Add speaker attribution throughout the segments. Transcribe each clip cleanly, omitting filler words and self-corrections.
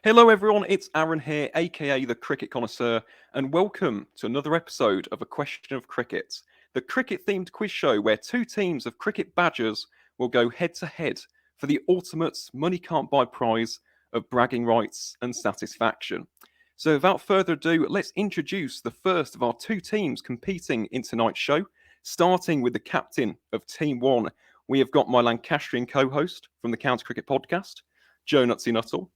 Speaker 1: Hello everyone, it's Aaron here, aka the Cricket Connoisseur, and welcome to another episode of A Question of Cricket, the cricket-themed quiz show where two teams of cricket badgers will go head-to-head for the ultimate money-can't-buy prize of bragging rights and satisfaction. So without further ado, let's introduce the first of our two teams competing in tonight's show, starting with the captain of Team 1. We have got my Lancastrian co-host from the County Cricket Podcast, Joe Nutsy Nuttall.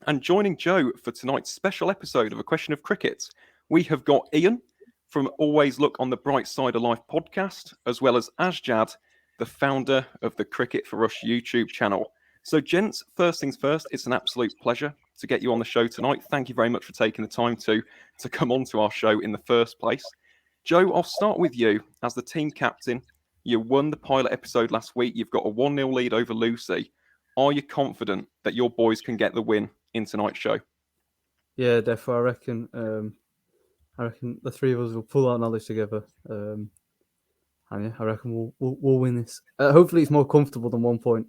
Speaker 1: And joining Joe for tonight's special episode of A Question of Cricket, we have got Ian from Always Look on the Bright Side of Life podcast, as well as Asjad, the founder of the Cricket for Us YouTube channel. So, gents, first things first, it's an absolute pleasure to get you on the show tonight. Thank you very much for taking the time to come onto our show in the first place. Joe, I'll start with you as the team captain. You won the pilot episode last week. You've got a 1-0 lead over Lucy. Are you confident that your boys can get the win in tonight's show?
Speaker 2: Yeah, definitely. I reckon the three of us will pull our knowledge together, and yeah, I reckon we'll win this. Hopefully, it's more comfortable than 1 point.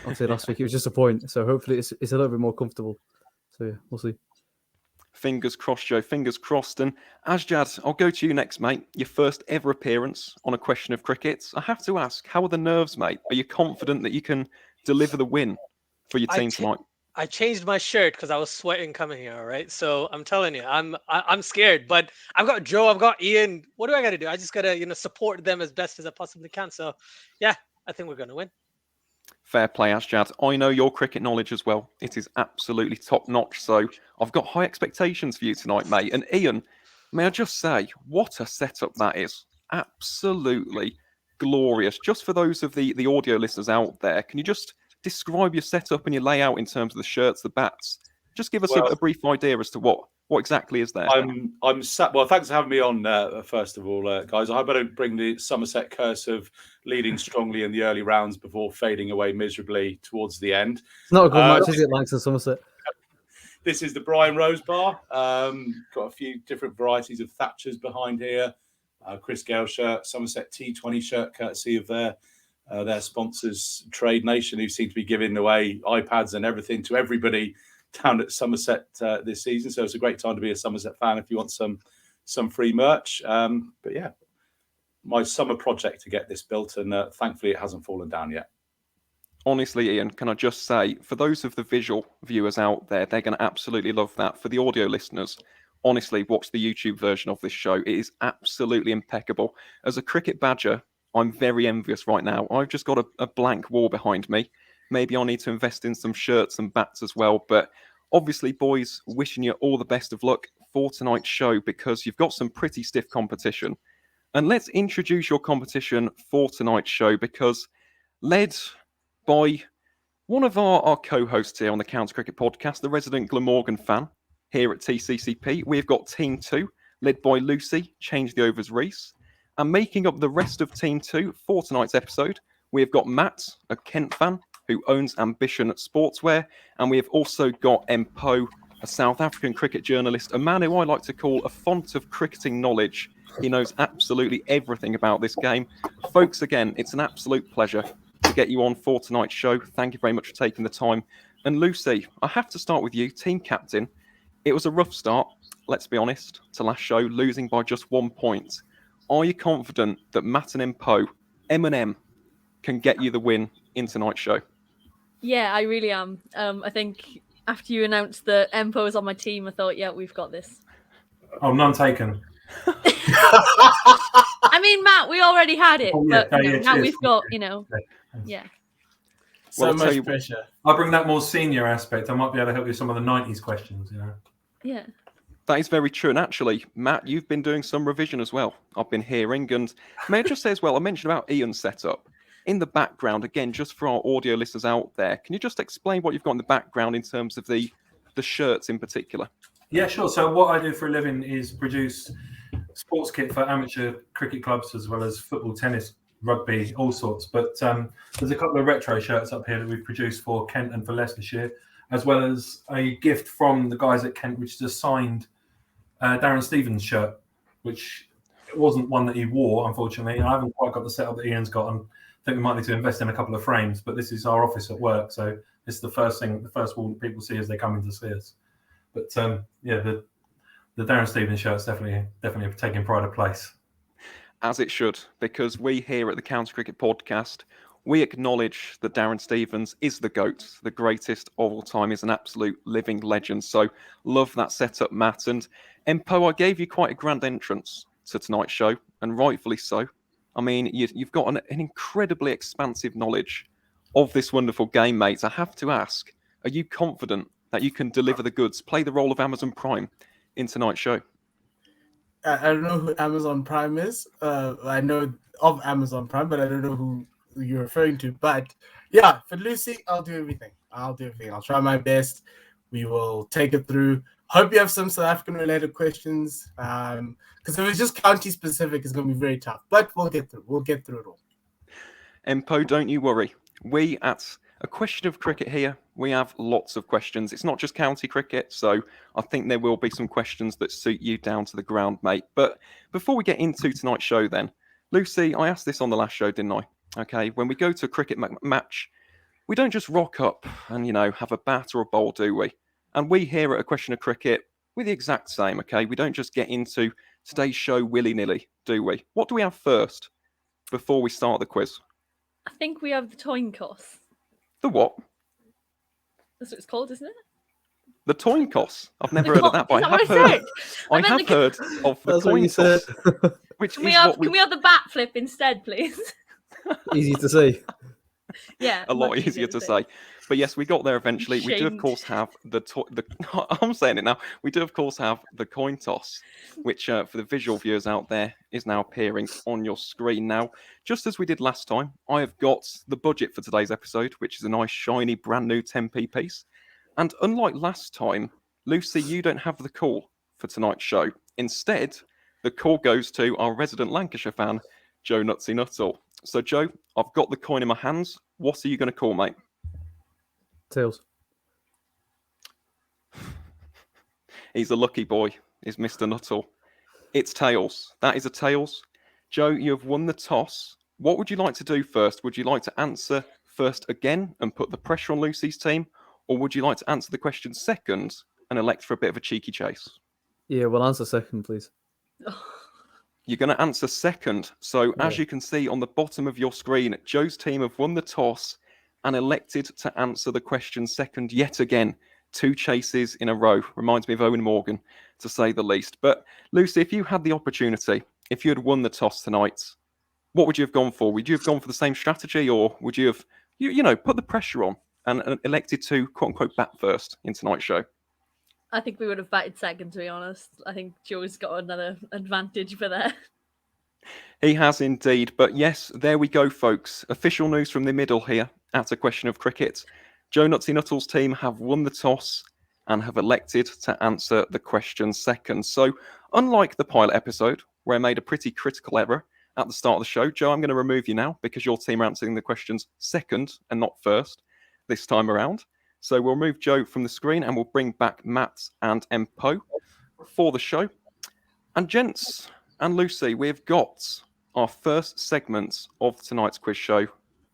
Speaker 2: Obviously, last week it was just a point, so hopefully it's a little bit more comfortable. So yeah, we'll see.
Speaker 1: Fingers crossed, Joe. Fingers crossed. And Asjad, I'll go to you next, mate. Your first ever appearance on A Question of Cricket. I have to ask, how are the nerves, mate? Are you confident that you can deliver the win for your team tonight?
Speaker 3: I changed my shirt because I was sweating coming here. All right, so I'm telling you, I'm scared. But I've got Joe, I've got Ian. What do I got to do? I just gotta support them as best as I possibly can. So yeah, I think we're gonna win.
Speaker 1: Fair play, Asjad. I know your cricket knowledge as well. It is absolutely top notch. So I've got high expectations for you tonight, mate. And Ian, may I just say, what a setup that is! Absolutely glorious. Just for those of the audio listeners out there, can you just describe your setup and your layout in terms of the shirts, the bats? Just give us a brief idea as to what exactly is there.
Speaker 4: I'm sat. Well, thanks for having me on. First of all, guys, I hope I don't bring the Somerset curse of leading strongly in the early rounds before fading away miserably towards the end.
Speaker 2: It's not a good match, is it, Langston Somerset?
Speaker 4: This is the Brian Rose bar. Got a few different varieties of Thatchers behind here. Chris Gale shirt, Somerset T20 shirt, courtesy of their sponsors, Trade Nation, who seem to be giving away iPads and everything to everybody down at Somerset this season. So it's a great time to be a Somerset fan if you want some free merch. But yeah, my summer project to get this built, and thankfully it hasn't fallen down yet.
Speaker 1: Honestly, Ian, can I just say, for those of the visual viewers out there, they're going to absolutely love that. For the audio listeners, honestly, watch the YouTube version of this show. It is absolutely impeccable. As a cricket badger, I'm very envious right now. I've just got a blank wall behind me. Maybe I'll need to invest in some shirts and bats as well. But obviously, boys, wishing you all the best of luck for tonight's show because you've got some pretty stiff competition. And let's introduce your competition for tonight's show because led by one of our co-hosts here on the County Cricket Podcast, the resident Glamorgan fan here at TCCP, we've got Team 2, led by Lucy, Change the Overs Reese. And making up the rest of Team 2 for tonight's episode, we've got Matt, a Kent fan, who owns Ambition Sportswear. And we have also got Mpho, a South African cricket journalist, a man who I like to call a font of cricketing knowledge. He knows absolutely everything about this game. Folks, again, it's an absolute pleasure to get you on for tonight's show. Thank you very much for taking the time. And Lucy, I have to start with you, team captain. It was a rough start, let's be honest, to last show, losing by just 1 point. Are you confident that Matt and Mpho, M&M, can get you the win in tonight's show?
Speaker 5: Yeah, I really am. I think after you announced that Mpho was on my team, I thought, yeah, we've got this.
Speaker 6: Oh, none taken.
Speaker 5: I mean, Matt, we already had it, but now we've got, yeah.
Speaker 6: So much pressure. I'll bring that more senior aspect. I might be able to help you with some of the 90s questions,
Speaker 5: Yeah.
Speaker 1: That is very true. And actually, Matt, you've been doing some revision as well. I've been hearing. And may I just say as well, I mentioned about Ian's setup. In the background, again, just for our audio listeners out there, can you just explain what you've got in the background in terms of the shirts in particular?
Speaker 6: Yeah, sure. So what I do for a living is produce sports kit for amateur cricket clubs as well as football, tennis, rugby, all sorts. But there's a couple of retro shirts up here that we've produced for Kent and for Leicestershire, as well as a gift from the guys at Kent, which is a signed Darren Stevens shirt, which it wasn't one that he wore, unfortunately. I haven't quite got the setup that Ian's got. I think we might need to invest in a couple of frames, but this is our office at work. So It's the first wall that people see as they come in to see us. But the Darren Stevens shirt's definitely taking pride of place.
Speaker 1: As it should, because we here at the County Cricket Podcast, we acknowledge that Darren Stevens is the GOAT, the greatest of all time, is an absolute living legend. So love that setup, Matt. And Mpho, I gave you quite a grand entrance to tonight's show, and rightfully so. I mean, you've got an incredibly expansive knowledge of this wonderful game, mate. I have to ask, are you confident that you can deliver the goods, play the role of Amazon Prime in tonight's show?
Speaker 7: I don't know who Amazon Prime is. I know of Amazon Prime, but I don't know who you're referring to. But yeah, for Lucy, I'll do everything. I'll try my best. We will take it through. Hope you have some South African related questions. Because if it's just county specific, it's going to be very tough. But we'll get through. We'll get through it all.
Speaker 1: Mpho, don't you worry. We at A Question of Cricket here, we have lots of questions. It's not just county cricket, so I think there will be some questions that suit you down to the ground, mate. But before we get into tonight's show then, Lucy, I asked this on the last show, didn't I? Okay, when we go to a cricket match, we don't just rock up and, have a bat or a bowl, do we? And we here at A Question of Cricket, we're the exact same, okay? We don't just get into today's show willy-nilly, do we? What do we have first before we start the quiz?
Speaker 5: I think we have the toin toss.
Speaker 1: The what?
Speaker 5: That's what it's called, isn't it?
Speaker 1: The toin toss. I've never heard of that, but
Speaker 5: Is
Speaker 1: I have
Speaker 5: that what I
Speaker 1: heard.
Speaker 5: said?
Speaker 1: I
Speaker 5: meant
Speaker 1: have
Speaker 5: the-
Speaker 1: heard of the
Speaker 2: That's what
Speaker 1: coin
Speaker 2: you said.
Speaker 1: toss, which
Speaker 5: Can
Speaker 1: is
Speaker 5: we
Speaker 1: what
Speaker 5: have the bat flip instead, please?
Speaker 2: Easy to see.
Speaker 5: Yeah,
Speaker 1: a lot
Speaker 5: much
Speaker 1: easier to say. But yes, we got there eventually. We do, of
Speaker 5: Shamed.
Speaker 1: course, have the I'm saying it now. We do, of course, have the coin toss, which for the visual viewers out there is now appearing on your screen now. Just as we did last time, I have got the budget for today's episode, which is a nice, shiny, brand new 10p piece. And unlike last time, Lucy, you don't have the call for tonight's show. Instead, the call goes to our resident Lancashire fan, Joe Nutsy Nuttall. So, Joe, I've got the coin in my hands. What are you going to call, mate?
Speaker 2: Tails.
Speaker 1: He's a lucky boy, is Mr. Nuttall. It's tails. That is a tails. Joe, you have won the toss. What would you like to do first? Would you like to answer first again and put the pressure on Lucy's team? Or would you like to answer the question second and elect for a bit of a cheeky chase?
Speaker 2: Yeah, well, answer second, please.
Speaker 1: You're going to answer second. So as
Speaker 2: Yeah.
Speaker 1: you can see on the bottom of your screen, Joe's team have won the toss and elected to answer the question second yet again. 2 chases in a row. Reminds me of Owen Morgan, to say the least. But Lucy, if you had the opportunity, if you had won the toss tonight, what would you have gone for? Would you have gone for the same strategy, or would you have, put the pressure on and elected to, quote unquote, bat first in tonight's show?
Speaker 5: I think we would have batted second, to be honest. I think Joe's got another advantage for that.
Speaker 1: He has indeed. But yes, there we go, folks. Official news from the middle here at A Question of Cricket. Joe Nutsy Nuttall's team have won the toss and have elected to answer the question second. So, unlike the pilot episode, where I made a pretty critical error at the start of the show, Joe, I'm going to remove you now because your team are answering the questions second and not first this time around. So we'll remove Joe from the screen and we'll bring back Matt and Mpho for the show. And gents and Lucy, we've got our first segment of tonight's quiz show,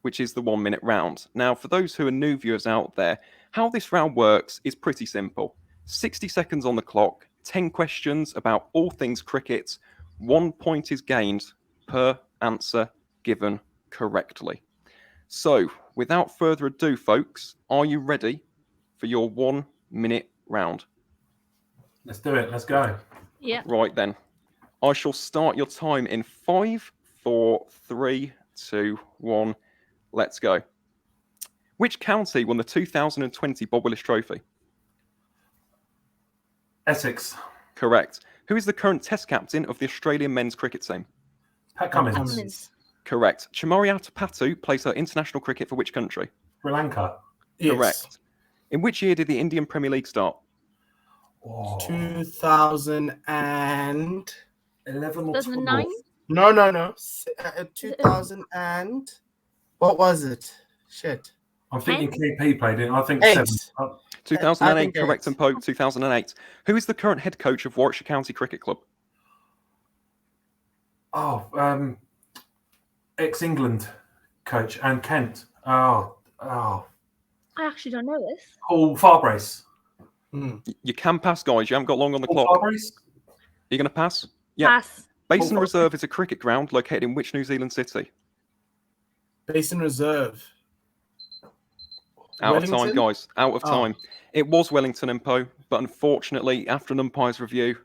Speaker 1: which is the 1 minute round. Now, for those who are new viewers out there, how this round works is pretty simple. 60 seconds on the clock, 10 questions about all things cricket. 1 point is gained per answer given correctly. So, without further ado, folks, are you ready for your 1 minute round?
Speaker 6: Let's do it. Let's go.
Speaker 5: Yeah.
Speaker 1: Right then. I shall start your time in 5, 4, 3, 2, 1. Let's go. Which county won the 2020 Bob Willis Trophy?
Speaker 6: Essex.
Speaker 1: Correct. Who is the current Test captain of the Australian men's cricket team?
Speaker 6: Pat Cummins.
Speaker 5: Cummins.
Speaker 1: Correct. Chamoriata Patu plays her international cricket for which country?
Speaker 6: Sri Lanka.
Speaker 7: Yes.
Speaker 1: Correct. In which year did the Indian Premier League start?
Speaker 6: Oh,
Speaker 7: 2000 and
Speaker 6: 11 or
Speaker 5: 2009?
Speaker 6: 12.
Speaker 7: no. 2000 and what was it? Shit.
Speaker 6: I'm thinking KP played it. I think
Speaker 7: 8.
Speaker 6: 7.
Speaker 1: 2008,
Speaker 7: think
Speaker 1: correct, and Pope, 2008. Who is the current head coach of Warwickshire County Cricket Club?
Speaker 6: Ex-England coach and Kent. Oh.
Speaker 5: I I actually don't know this.
Speaker 6: Paul Farbrace.
Speaker 1: You can pass, guys. You haven't got long on the
Speaker 6: Paul
Speaker 1: clock.
Speaker 6: Farbrace?
Speaker 1: You're going to pass? Yeah.
Speaker 5: Pass.
Speaker 1: Basin
Speaker 6: Paul
Speaker 1: Reserve is a cricket ground located in which New Zealand city?
Speaker 7: Basin Reserve.
Speaker 1: Out of time,
Speaker 7: Wellington?
Speaker 1: guys. Out of
Speaker 7: Oh.
Speaker 1: time. It was Wellington, Mpho, but unfortunately, after an umpire's review,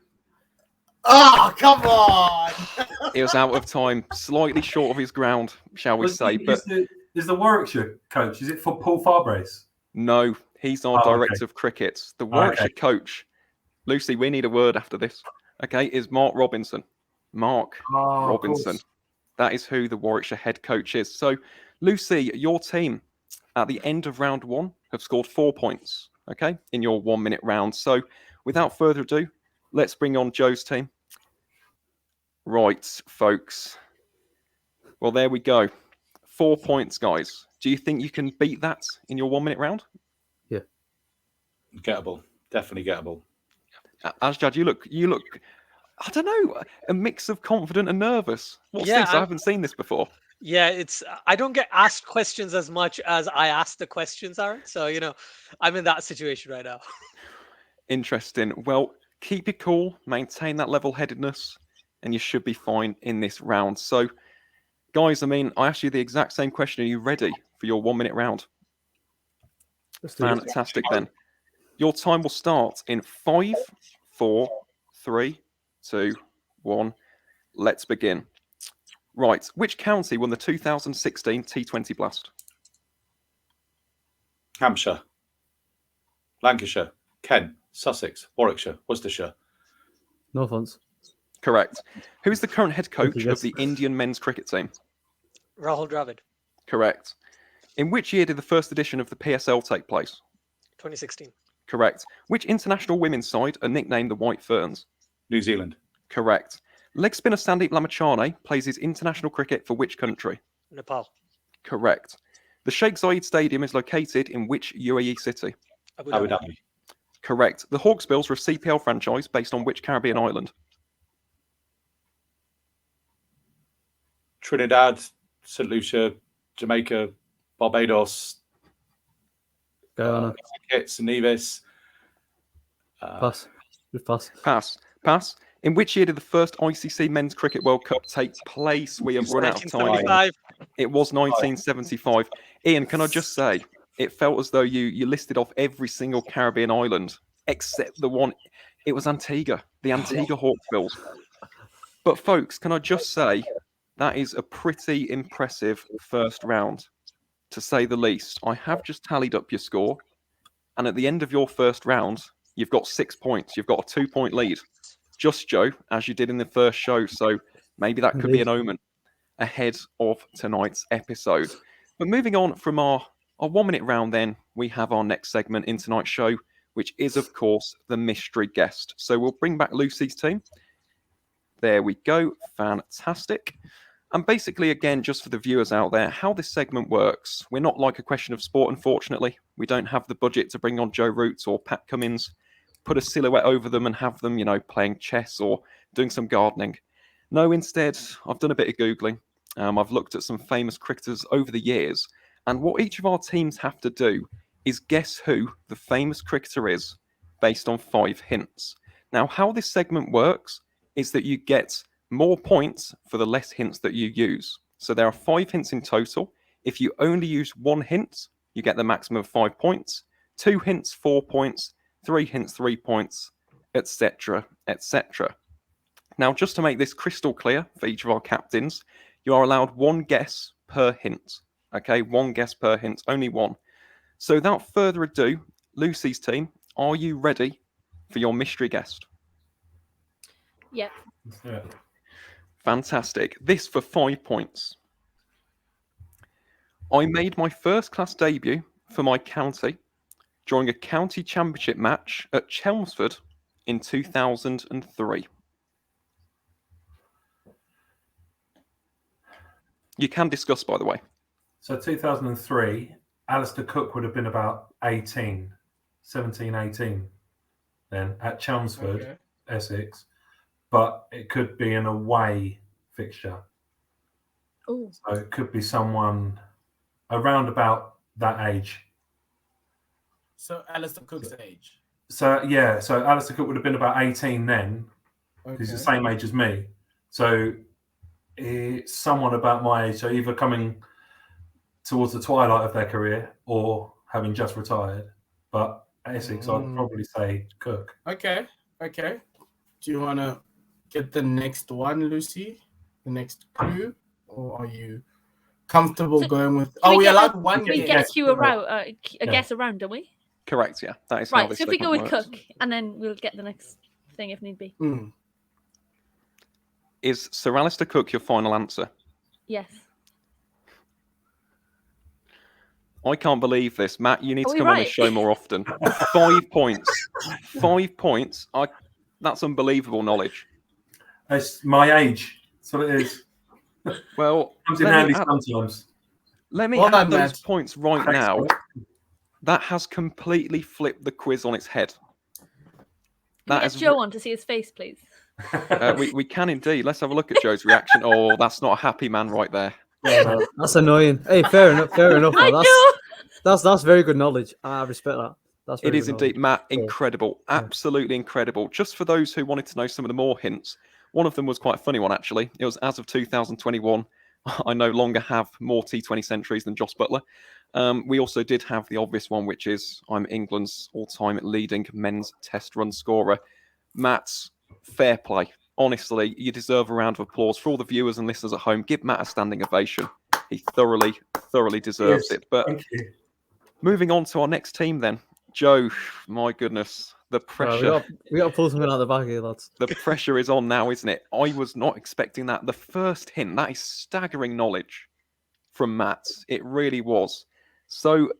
Speaker 7: Oh, come on!
Speaker 1: it was out of time. Slightly short of his ground, shall we say. But
Speaker 6: Is the Warwickshire coach, is it for Paul Farbrace?
Speaker 1: no, he's our
Speaker 6: Oh, okay.
Speaker 1: director of cricket. The Warwickshire coach, Lucy, we need a word after this, okay, is Mark Robinson. Mark
Speaker 6: Oh,
Speaker 1: Robinson. That is who the Warwickshire head coach is. So, Lucy, your team at the end of round 1 have scored 4 points, okay, in your 1 minute round. So, without further ado, let's bring on Joe's team. Right, folks. Well, there we go. 4 points, guys. Do you think you can beat that in your 1 minute round?
Speaker 4: Gettable. Definitely gettable.
Speaker 1: Asjad, you look, I don't know, a mix of confident and nervous. What's
Speaker 3: Yeah,
Speaker 1: this? I haven't seen this before.
Speaker 3: Yeah, I don't get asked questions as much as I ask the questions, Aaron. So, I'm in that situation right now.
Speaker 1: Interesting. Well, keep it cool, maintain that level-headedness, and you should be fine in this round. So, guys, I asked you the exact same question. Are you ready for your 1 minute round?
Speaker 2: Let's do it.
Speaker 1: Fantastic, then. Your time will start in 5, 4, 3, 2, 1. Let's begin. Right. Which county won the 2016 T20 Blast?
Speaker 4: Hampshire, Lancashire, Kent, Sussex, Warwickshire, Worcestershire.
Speaker 2: Northants.
Speaker 1: Correct. Who is the current head coach
Speaker 2: you,
Speaker 1: of the Indian men's cricket team?
Speaker 3: Rahul Dravid,
Speaker 1: Correct. In which year did the first edition of the PSL take place?
Speaker 3: 2016.
Speaker 1: Correct. Which international women's side are nicknamed the White Ferns?
Speaker 4: New Zealand,
Speaker 1: Correct. Leg spinner Sandeep Lamachane plays his international cricket for which country?
Speaker 3: Nepal,
Speaker 1: Correct. The Sheikh Zayed Stadium is located in which UAE city?
Speaker 3: Abu
Speaker 4: Abu
Speaker 3: Dhabi,
Speaker 4: Dhabi,
Speaker 1: Correct. The Hawksbills are a CPL franchise based on which Caribbean island?
Speaker 4: Trinidad, St. Lucia, Jamaica, Barbados,
Speaker 2: Guyana.
Speaker 4: Kitts and Nevis.
Speaker 2: Pass. Just pass.
Speaker 1: Pass. Pass. In which year did the first ICC Men's Cricket World Cup take place? We have run out of time.
Speaker 3: 1975.
Speaker 1: It was 1975. Ian, can I just say, it felt as though you listed off every single Caribbean island except the one. It was Antigua, the Antigua Hawksbills. But folks, can I just say, that is a pretty impressive first round, to say the least. I have just tallied up your score, and at the end of your first round, you've got 6 points. You've got a 2 point lead. Just, Joe, as you did in the first show. So maybe that could be an omen ahead of tonight's episode. But moving on from our 1 minute round, then, we have our next segment in tonight's show, which is, of course, the mystery guest. So we'll bring back Lucy's team. There we go. Fantastic. And basically, again, just for the viewers out there, how this segment works, we're not like A Question of Sport, unfortunately. We don't have the budget to bring on Joe Roots or Pat Cummins, put a silhouette over them and have them, playing chess or doing some gardening. No, instead, I've done a bit of Googling. I've looked at some famous cricketers over the years, and what each of our teams have to do is guess who the famous cricketer is based on 5 hints. Now, how this segment works is that you get more points for the less hints that you use. So there are 5 hints in total. If you only use 1 hint, you get the maximum of 5 points. 2 hints, 4 points. 3 hints, 3 points, etc., etc. Now, just to make this crystal clear for each of our captains, you are allowed 1 guess per hint. Okay, 1 guess per hint, only 1. So without further ado, Lucy's team, are you ready for your mystery guest?
Speaker 5: Yeah.
Speaker 6: Yeah.
Speaker 1: Fantastic. This for 5 points. I made my first class debut for my county during a county championship match at Chelmsford in 2003. You can discuss, by the way.
Speaker 6: So 2003, Alistair Cook would have been about 18 then at Chelmsford,
Speaker 3: Okay.
Speaker 6: Essex, but it could be an away fixture.
Speaker 5: Oh,
Speaker 6: So it could be someone around about that age.
Speaker 7: So Alistair Cook's age.
Speaker 6: So Alistair Cook would have been about 18 then. He's the same age as me. So it's someone about my age. So either coming towards the twilight of their career or having just retired. But Essex, I'd probably say Cook.
Speaker 7: Okay. Do you want to get the next one, Lucy? The next clue? Or are you comfortable going with...
Speaker 5: Can
Speaker 7: we allowed one
Speaker 5: we
Speaker 7: guess.
Speaker 5: guess you around, a guess around, don't we?
Speaker 1: Correct, yeah. That is how
Speaker 5: Right,
Speaker 1: this
Speaker 5: so if we go with
Speaker 1: segment works.
Speaker 5: Cook, and then we'll get the next thing if need be.
Speaker 1: Is Sir Alistair Cook your final answer?
Speaker 5: Yes.
Speaker 1: I can't believe this. Matt, you need
Speaker 5: Are
Speaker 1: to
Speaker 5: we
Speaker 1: come on
Speaker 5: right?
Speaker 1: this show more often. 5 points. 5 points. That's unbelievable knowledge.
Speaker 6: It's my age. That's what it is.
Speaker 1: Well,
Speaker 6: Comes in handy sometimes.
Speaker 1: let me
Speaker 7: Well
Speaker 1: add
Speaker 7: done,
Speaker 1: those
Speaker 7: Matt.
Speaker 1: points right
Speaker 6: Thanks,
Speaker 1: now.
Speaker 6: mate.
Speaker 1: That has completely flipped the quiz on its head.
Speaker 5: Can we
Speaker 1: That
Speaker 5: get
Speaker 1: is
Speaker 5: Joe on to see his face, please?
Speaker 1: we can indeed. Let's have a look at Joe's reaction. Oh, that's not a happy man right there.
Speaker 2: That's annoying. Hey, fair enough.
Speaker 5: I
Speaker 2: Now.
Speaker 5: know.
Speaker 2: That's very good knowledge. I respect that. That's
Speaker 1: It
Speaker 2: very
Speaker 1: is
Speaker 2: good
Speaker 1: indeed,
Speaker 2: knowledge.
Speaker 1: Matt. Incredible, absolutely incredible. Just for those who wanted to know some of the more hints, one of them was quite a funny one actually. It was as of 2021. I no longer have more T20 centuries than Joss Butler. We also did have the obvious one, which is I'm England's all-time leading men's test run scorer. Matt's fair play. Honestly, you deserve a round of applause for all the viewers and listeners at home. Give Matt a standing ovation. He thoroughly deserves it. But
Speaker 6: Thank you.
Speaker 1: moving on to our next team then. Joe, my goodness, the pressure.
Speaker 2: We got to pull something out of the bag here, lads.
Speaker 1: The pressure is on now, isn't it? I was not expecting that. The first hint, that is staggering knowledge from Matt. It really was. So,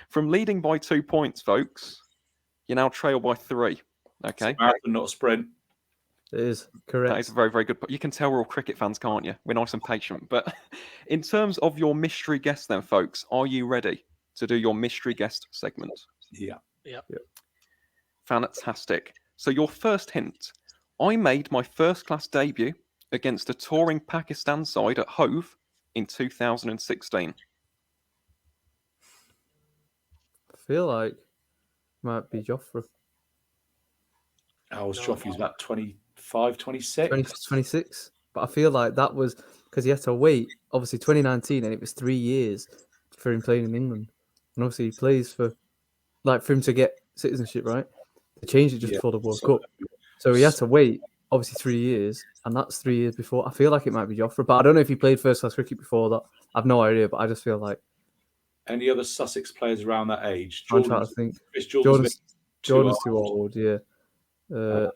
Speaker 1: from leading by 2 points, folks, you now trail by 3. Okay.
Speaker 4: It's a marathon, not a sprint.
Speaker 2: It is correct.
Speaker 1: That is a very, very good. You can tell we're all cricket fans, can't you? We're nice and patient. But in terms of your mystery guest, then, folks, are you ready to do your mystery guest segment?
Speaker 4: Yeah.
Speaker 1: Fantastic. So your first hint: I made my first-class debut against a touring Pakistan side at Hove in 2016.
Speaker 2: I feel like it might be Joffrey.
Speaker 4: I was Joffrey's about 25, 26.
Speaker 2: 26. But I feel like that was because he had to wait, obviously 2019, and it was 3 years for him playing in England. And obviously he plays for him to get citizenship, right? They changed it just before the World Cup. So he had to wait, obviously 3 years, and that's 3 years before. I feel like it might be Joffrey, but I don't know if he played first class cricket before that. I've no idea, but I just feel like.
Speaker 4: Any other Sussex players around that age?
Speaker 2: I'm trying to think.
Speaker 4: Chris
Speaker 2: Jordan's
Speaker 4: too
Speaker 2: too old, yeah.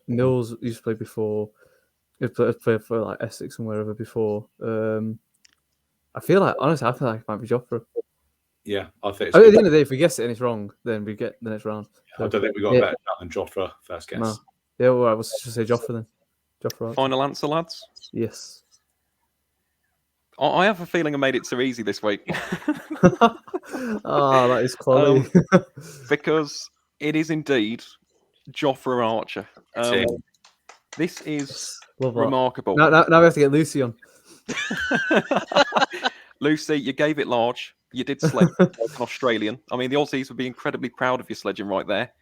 Speaker 2: Mills used to play before. He played for like Essex and wherever before. I feel like it might be Joffrey.
Speaker 4: Yeah, I think.
Speaker 2: At the end of the day, if we guess it and it's wrong, then we get the next round.
Speaker 4: I don't think we got a better shot than Joffrey first guess.
Speaker 2: No. Yeah, well, I was just say Joffrey then. Joffrey.
Speaker 1: Final answer, lads.
Speaker 2: Yes.
Speaker 1: I have a feeling I made it too easy this week.
Speaker 2: That is quality.
Speaker 1: Because it is indeed Joffrey Archer. This is
Speaker 2: Love that.
Speaker 1: remarkable.
Speaker 2: Now we have to get Lucy on.
Speaker 1: Lucy, you gave it large. You did sledge like an Australian. I mean, the Aussies would be incredibly proud of your sledging right there.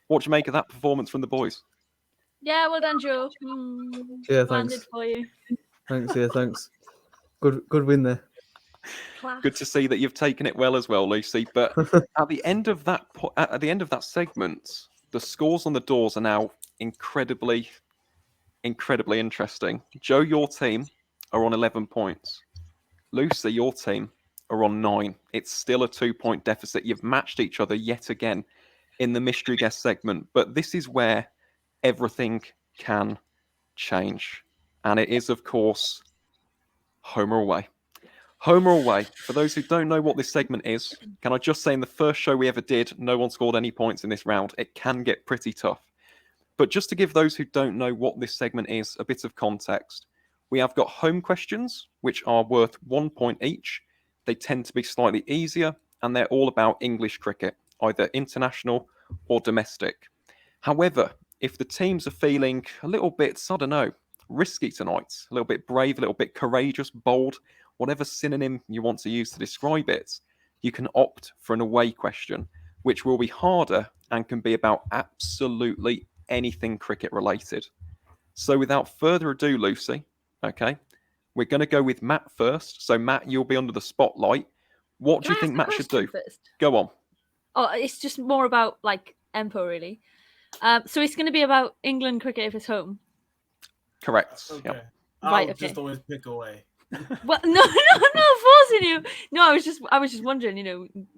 Speaker 1: What do you make of that performance from the boys?
Speaker 5: Yeah, well done, Joe.
Speaker 2: Yeah,
Speaker 5: Landed
Speaker 2: thanks.
Speaker 5: for you.
Speaker 2: Thanks. Yeah, thanks. Good win there.
Speaker 5: Class.
Speaker 1: Good to see that you've taken it well as well, Lucy. But at the end of that segment, the scores on the doors are now incredibly interesting. Joe, your team are on 11 points. Lucy, your team are on 9. It's still a 2-point deficit. You've matched each other yet again in the mystery guest segment. But this is where everything can change. And it is, of course, home or away. Home or away. For those who don't know what this segment is, can I just say in the first show we ever did, no one scored any points in this round. It can get pretty tough. But just to give those who don't know what this segment is a bit of context, we have got home questions, which are worth 1 point each. They tend to be slightly easier, and they're all about English cricket, either international or domestic. However, if the teams are feeling a little bit, I don't know, risky tonight, a little bit brave, a little bit courageous, bold, whatever synonym you want to use to describe it, you can opt for an away question. which will be harder and can be about absolutely anything cricket related. So without further ado, Lucy, okay, we're going to go with Matt first. So Matt, you'll be under the spotlight. What do
Speaker 5: Can
Speaker 1: you
Speaker 5: I
Speaker 1: think
Speaker 5: ask a
Speaker 1: Matt should do?
Speaker 5: question first?
Speaker 1: Go on.
Speaker 5: Oh, it's just more about like Mpho, really. So it's going to be about England cricket if it's home.
Speaker 1: Correct.
Speaker 7: Okay.
Speaker 1: Yep.
Speaker 7: I'll
Speaker 5: Right, okay.
Speaker 7: just always pick away.
Speaker 5: Well, no, I'm not forcing you. No, I was just wondering.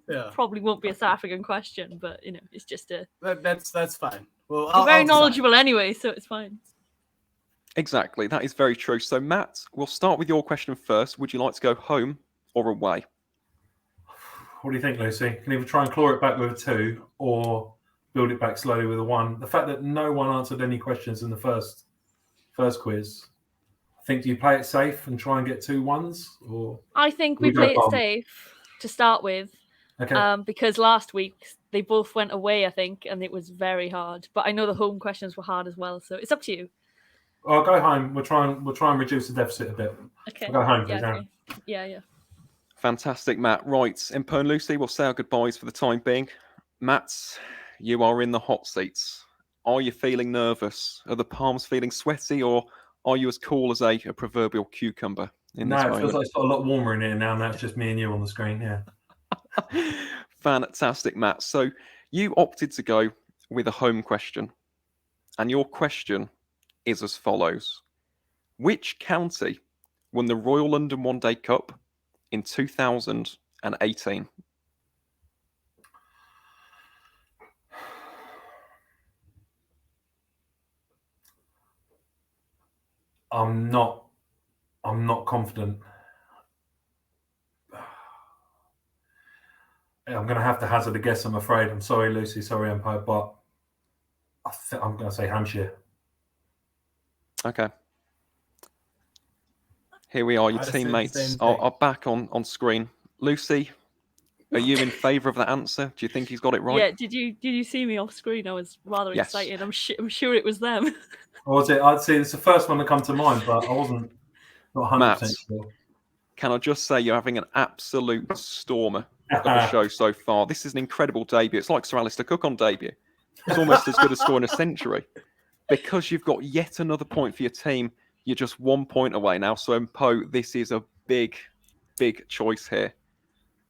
Speaker 7: Yeah.
Speaker 5: Probably won't be a South African question, but it's just a.
Speaker 7: That's fine. Well,
Speaker 5: You're
Speaker 7: I'll
Speaker 5: very
Speaker 7: decide.
Speaker 5: knowledgeable anyway, so it's fine.
Speaker 1: Exactly. That is very true. So Matt, we'll start with your question first. Would you like to go home or away?
Speaker 6: What do you think, Lucy? You can either try and claw it back with a 2 or build it back slowly with a 1. The fact that no one answered any questions in the first quiz, I think, do you play it safe and try and get 2 1s? Or
Speaker 5: I think
Speaker 6: We
Speaker 5: we
Speaker 6: go
Speaker 5: play it
Speaker 6: home.
Speaker 5: safe to start with,
Speaker 6: okay,
Speaker 5: because last week they both went away, I think, and it was very hard. But I know the home questions were hard as well, so it's up to you.
Speaker 6: I'll go home. We'll try and reduce the deficit a bit.
Speaker 5: Okay.
Speaker 6: I'll go home, please.
Speaker 5: Yeah.
Speaker 6: Aaron.
Speaker 5: Okay. Yeah.
Speaker 1: Fantastic, Matt. Right, Mpho and Lucy, we'll say our goodbyes for the time being. Matt, you are in the hot seats. Are you feeling nervous? Are the palms feeling sweaty, or are you as cool as a proverbial cucumber in
Speaker 6: No,
Speaker 1: this
Speaker 6: it feels
Speaker 1: moment?
Speaker 6: like it's got a lot warmer in here now. Now it's just me and you on the screen. Yeah.
Speaker 1: Fantastic, Matt. So you opted to go with a home question, and your question is as follows. Which county won the Royal London One Day Cup in 2018?
Speaker 6: I'm not confident. I'm going to have to hazard a guess, I'm afraid. I'm sorry, Lucy. Sorry, Mpho, but I'm going to say Hampshire.
Speaker 1: Okay. Here we are. Your
Speaker 7: I'd say the
Speaker 1: teammates
Speaker 7: same
Speaker 1: are
Speaker 7: thing.
Speaker 1: back on screen. Lucy, are you in favour of that answer? Do you think he's got it right?
Speaker 5: Yeah. Did you see me off screen? I was rather
Speaker 1: Yes.
Speaker 5: excited. I'm sure it was them.
Speaker 6: Or was it? I'd say it's the first one that come to mind, but I wasn't not 100%
Speaker 1: Matt.
Speaker 6: sure.
Speaker 1: Can I just say you're having an absolute stormer of the show so far. This is an incredible debut. It's like Sir Alistair Cook on debut. It's almost as good as scoring a century. Because you've got yet another point for your team, you're just 1 point away now. So, Mpho, this is a big, big choice here.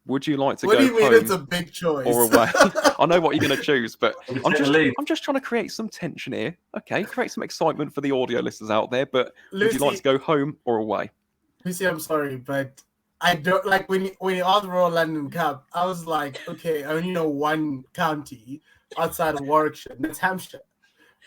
Speaker 1: Would you like to
Speaker 7: What
Speaker 1: go
Speaker 7: do you mean
Speaker 1: home
Speaker 7: it's a big choice?
Speaker 1: or away? I know what you're going to choose, but
Speaker 6: We'll
Speaker 1: I'm
Speaker 6: take the lead.
Speaker 1: just trying to create some tension here. Okay, create some excitement for the audio listeners out there. But would
Speaker 7: Lucy,
Speaker 1: you like to go home or away?
Speaker 7: Lucy, I'm sorry, but I don't like when you asked Royal London Cup. I was like, okay, I only know one county outside of Warwickshire. And that's Hampshire.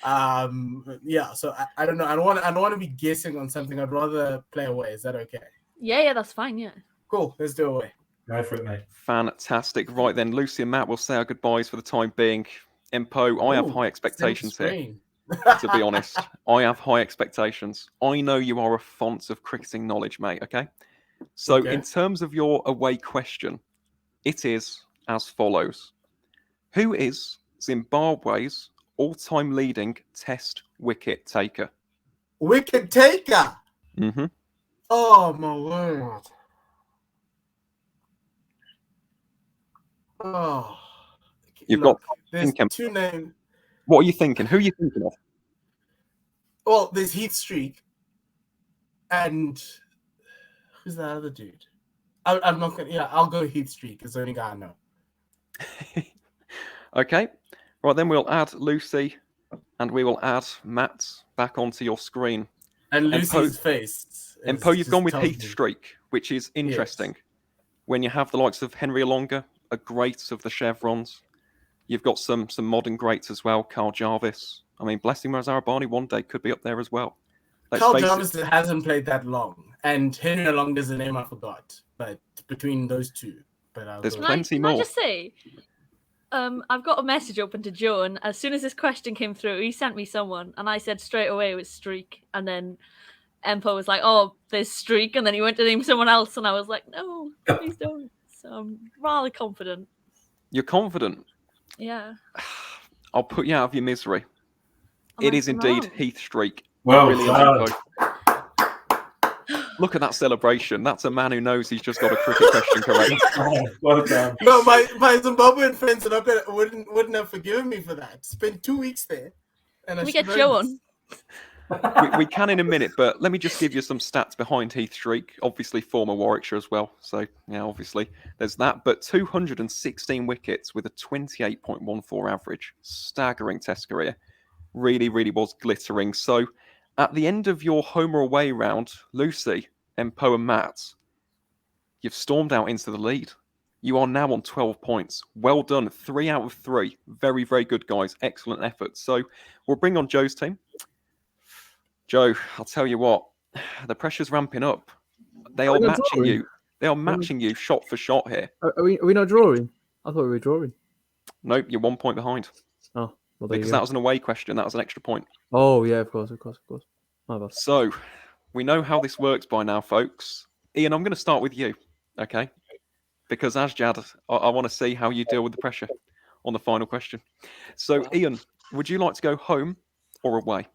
Speaker 7: Yeah. So I don't know. I don't want to be guessing on something. I'd rather play away. Is that okay?
Speaker 5: Yeah, that's fine. Yeah.
Speaker 7: Cool. Let's do away.
Speaker 6: Go for it, mate.
Speaker 1: Fantastic. Right then, Lucy and Matt will say our goodbyes for the time being. Mpho, I have
Speaker 7: Ooh,
Speaker 1: high expectations
Speaker 7: same
Speaker 1: here.
Speaker 7: screen.
Speaker 1: To be honest, I have high expectations. I know you are a font of cricketing knowledge, mate. Okay. So,
Speaker 7: Okay.
Speaker 1: in terms of your away question, it is as follows: who is Zimbabwe's all-time leading Test wicket taker?
Speaker 7: Wicket taker.
Speaker 1: Mm-hmm.
Speaker 7: Oh my word. Oh.
Speaker 1: You've
Speaker 7: Look,
Speaker 1: got.
Speaker 7: there's
Speaker 1: Thinking.
Speaker 7: two names.
Speaker 1: What are you thinking? Who are you thinking of?
Speaker 7: Well, there's Heath Streak, and who's that other dude? I'm not gonna. Yeah, I'll go Heath Streak. It's the only guy I know.
Speaker 1: Okay. Right then, we'll add Lucy, and we will add Matt back onto your screen.
Speaker 7: And
Speaker 1: Mpho-
Speaker 7: Lucy's face.
Speaker 1: Mpho, you've
Speaker 7: just
Speaker 1: gone with
Speaker 7: tells
Speaker 1: Heath
Speaker 7: me.
Speaker 1: Streak, which is interesting. When you have the likes of Henry Alonga, a great of the chevrons, you've got some modern greats as well. Carl Jarvis. I mean, Blessing Razarabani one day could be up there as well. Let's
Speaker 7: Carl
Speaker 1: face it.
Speaker 7: Jarvis hasn't played that long, and Henry Alonga is the name I forgot. But between those two, but I'll
Speaker 1: There's
Speaker 7: go-
Speaker 1: plenty
Speaker 5: Can I
Speaker 1: more.
Speaker 5: just say, I've got a message open to Joe, and as soon as this question came through, he sent me someone, and I said straight away it was Streak, and then Mpho was like, "Oh, there's Streak," and then he went to name someone else, and I was like, "No, please don't." So I'm rather confident.
Speaker 1: You're confident.
Speaker 5: Yeah.
Speaker 1: I'll put you out of your misery.
Speaker 5: Am
Speaker 1: It
Speaker 5: I
Speaker 1: is indeed
Speaker 5: wrong?
Speaker 1: Heath Streak.
Speaker 6: Well
Speaker 1: Brilliant
Speaker 6: done.
Speaker 1: info. Look at that celebration. That's a man who knows he's just got a cricket question correct.
Speaker 6: Oh, well done.
Speaker 7: No, my Zimbabwean friends are not gonna wouldn't have forgiven me for that. Spent 2 weeks there, and
Speaker 5: Can
Speaker 7: I
Speaker 5: we get
Speaker 7: should
Speaker 5: Joe
Speaker 7: know
Speaker 5: on?
Speaker 1: We can in a minute, but let me just give you some stats behind Heath Streak. Obviously, former Warwickshire as well. So, yeah, obviously, there's that. But 216 wickets with a 28.14 average. Staggering Test career. Really, really was glittering. So, at the end of your home or away round, Lucy, Mpho and Matt, you've stormed out into the lead. You are now on 12 points. Well done. 3 out of 3. Very, very good, guys. Excellent effort. So, we'll bring on Joe's team. Joe, I'll tell you what, the pressure's ramping up. They are
Speaker 2: we not
Speaker 1: matching
Speaker 2: drawing?
Speaker 1: you. They are matching you shot for shot here.
Speaker 2: Are we not drawing? I thought we were drawing.
Speaker 1: Nope, you're 1 point behind.
Speaker 2: Oh, well, there
Speaker 1: Because
Speaker 2: you
Speaker 1: that
Speaker 2: go.
Speaker 1: was an away question. That was an extra point.
Speaker 2: Oh, yeah, of course. My bad.
Speaker 1: So, we know how this works by now, folks. Ian, I'm going to start with you, okay? Because Asjad, I want to see how you deal with the pressure on the final question. So,
Speaker 3: Wow.
Speaker 1: Ian, would you like to go home or away?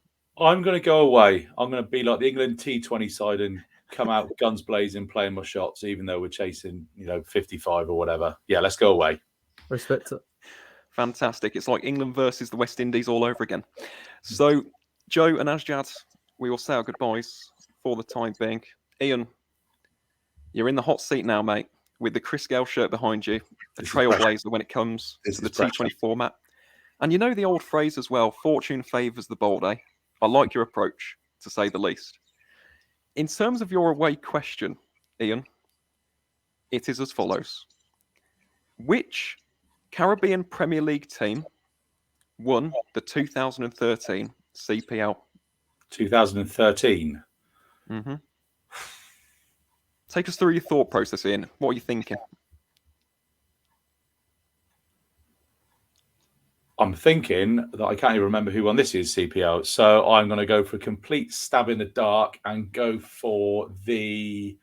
Speaker 4: I'm going to go away. I'm going to be like the England T20 side and come out guns blazing, playing my shots, even though we're chasing, 55 or whatever. Yeah, let's go away.
Speaker 2: Respect it.
Speaker 1: Fantastic. It's like England versus the West Indies all over again. So, Joe and Asjad, we will say our goodbyes for the time being. Ian, you're in the hot seat now, mate, with the Chris Gale shirt behind you, the
Speaker 4: This is
Speaker 1: trailblazer when it comes
Speaker 4: This
Speaker 1: to the
Speaker 4: is pressure.
Speaker 1: T20 format. And you know the old phrase as well, fortune favours the bold, eh? I like your approach, to say the least. In terms of your away question, Ian, it is as follows. Which Caribbean Premier League team won the 2013 CPL?
Speaker 4: 2013.
Speaker 1: Mm-hmm. Take us through your thought process, Ian. What are you thinking?
Speaker 4: I'm thinking that I can't even remember who won this year's CPL. So I'm going to go for a complete stab in the dark and go for the